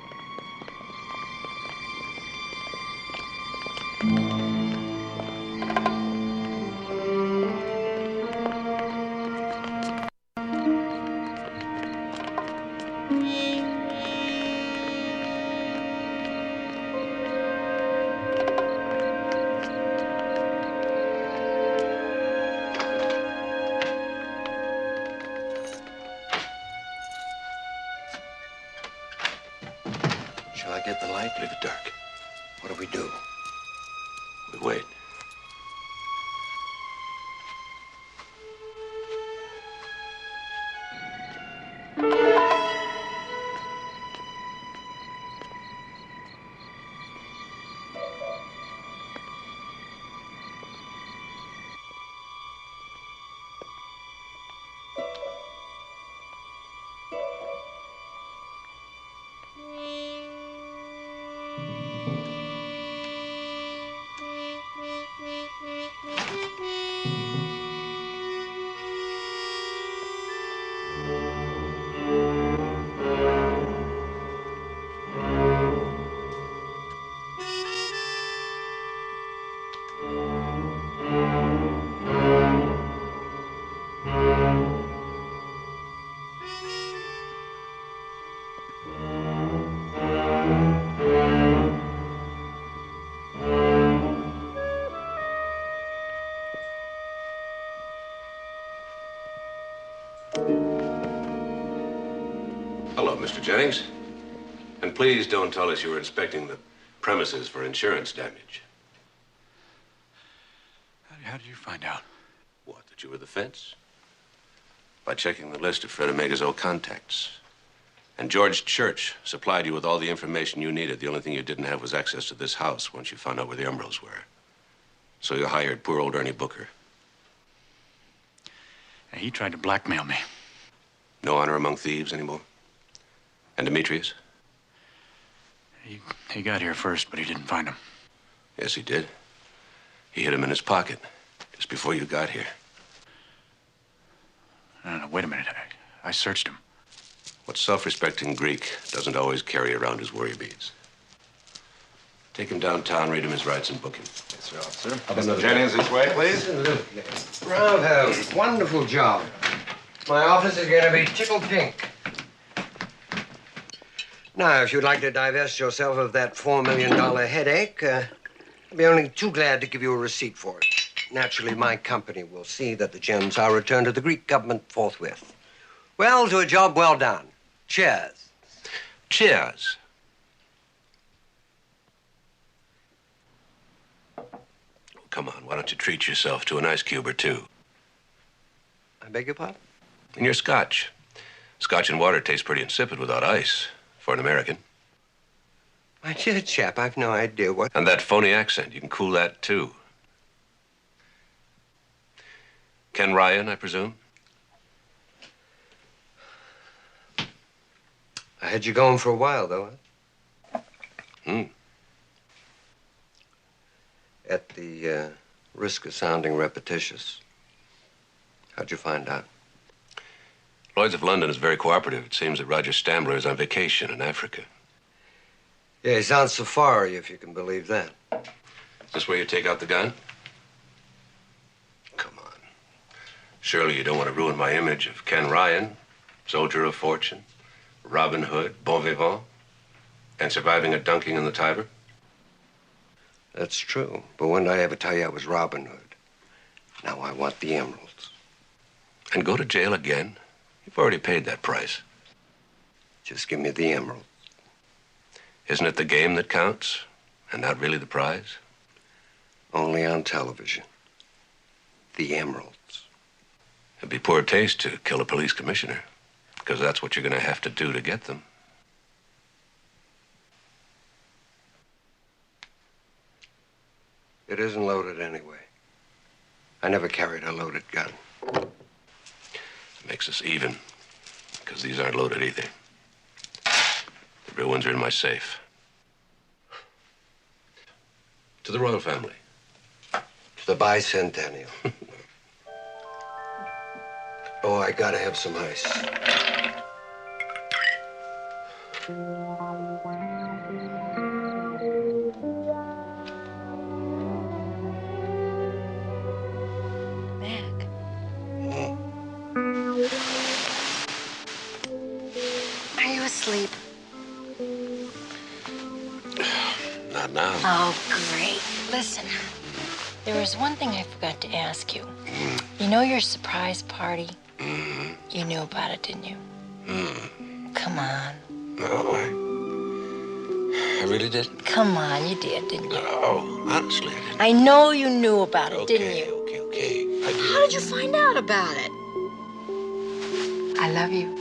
Shall I get the light? Leave it dark. What do we do? We wait. Hello, Mr. Jennings. And please don't tell us you were inspecting the premises for insurance damage. How did you find out? What, that you were the fence? By checking the list of Fred Omega's old contacts. And George Church supplied you with all the information you needed. The only thing you didn't have was access to this house once you found out where the emeralds were. So you hired poor old Ernie Booker. And he tried to blackmail me. No honor among thieves anymore? And Demetrius? He got here first, but he didn't find him. Yes, he did. He hid him in his pocket just before you got here. No, wait a minute. I searched him. What self-respecting Greek doesn't always carry around his worry beads? Take him downtown, read him his rights, and book him. Yes, sir, officer. How about another Jennings, this way, please. Bravo. Wonderful job. My office is going to be tickled pink. Now, if you'd like to divest yourself of that $4 million headache, I'd be only too glad to give you a receipt for it. Naturally, my company will see that the gems are returned to the Greek government forthwith. Well, to a job well done. Cheers. Cheers. Come on, why don't you treat yourself to an ice cube or two? I beg your pardon? And your scotch. Scotch and water taste pretty insipid without ice, for an American. My dear chap, I've no idea what... And that phony accent, you can cool that, too. Ken Ryan, I presume? I had you going for a while, though, huh? At the risk of sounding repetitious, how'd you find out? Lloyd's of London is very cooperative. It seems that Roger Stambler is on vacation in Africa. Yeah, he's on safari, if you can believe that. Is this where you take out the gun? Come on. Surely you don't want to ruin my image of Ken Ryan, soldier of fortune, Robin Hood, bon vivant, and surviving a dunking in the Tiber? That's true. But when did I ever tell you I was Robin Hood? Now I want the emeralds. And go to jail again? You've already paid that price. Just give me the emeralds. Isn't it the game that counts, and not really the prize? Only on television. The emeralds. It'd be poor taste to kill a police commissioner, because that's what you're going to have to do to get them. It isn't loaded anyway. I never carried a loaded gun. It makes us even, because these aren't loaded either. The real ones are in my safe. To the royal family. To the bicentennial. Oh, I gotta have some ice. Are you asleep? Not now. Oh, great. Listen, there was one thing I forgot to ask you. You know your surprise party? You knew about it, didn't you? Come on. No, I really didn't. Come on, you did, didn't you? No, honestly, I didn't. I know you knew about it, didn't you? Okay. I did. How did you find out about it? I love you.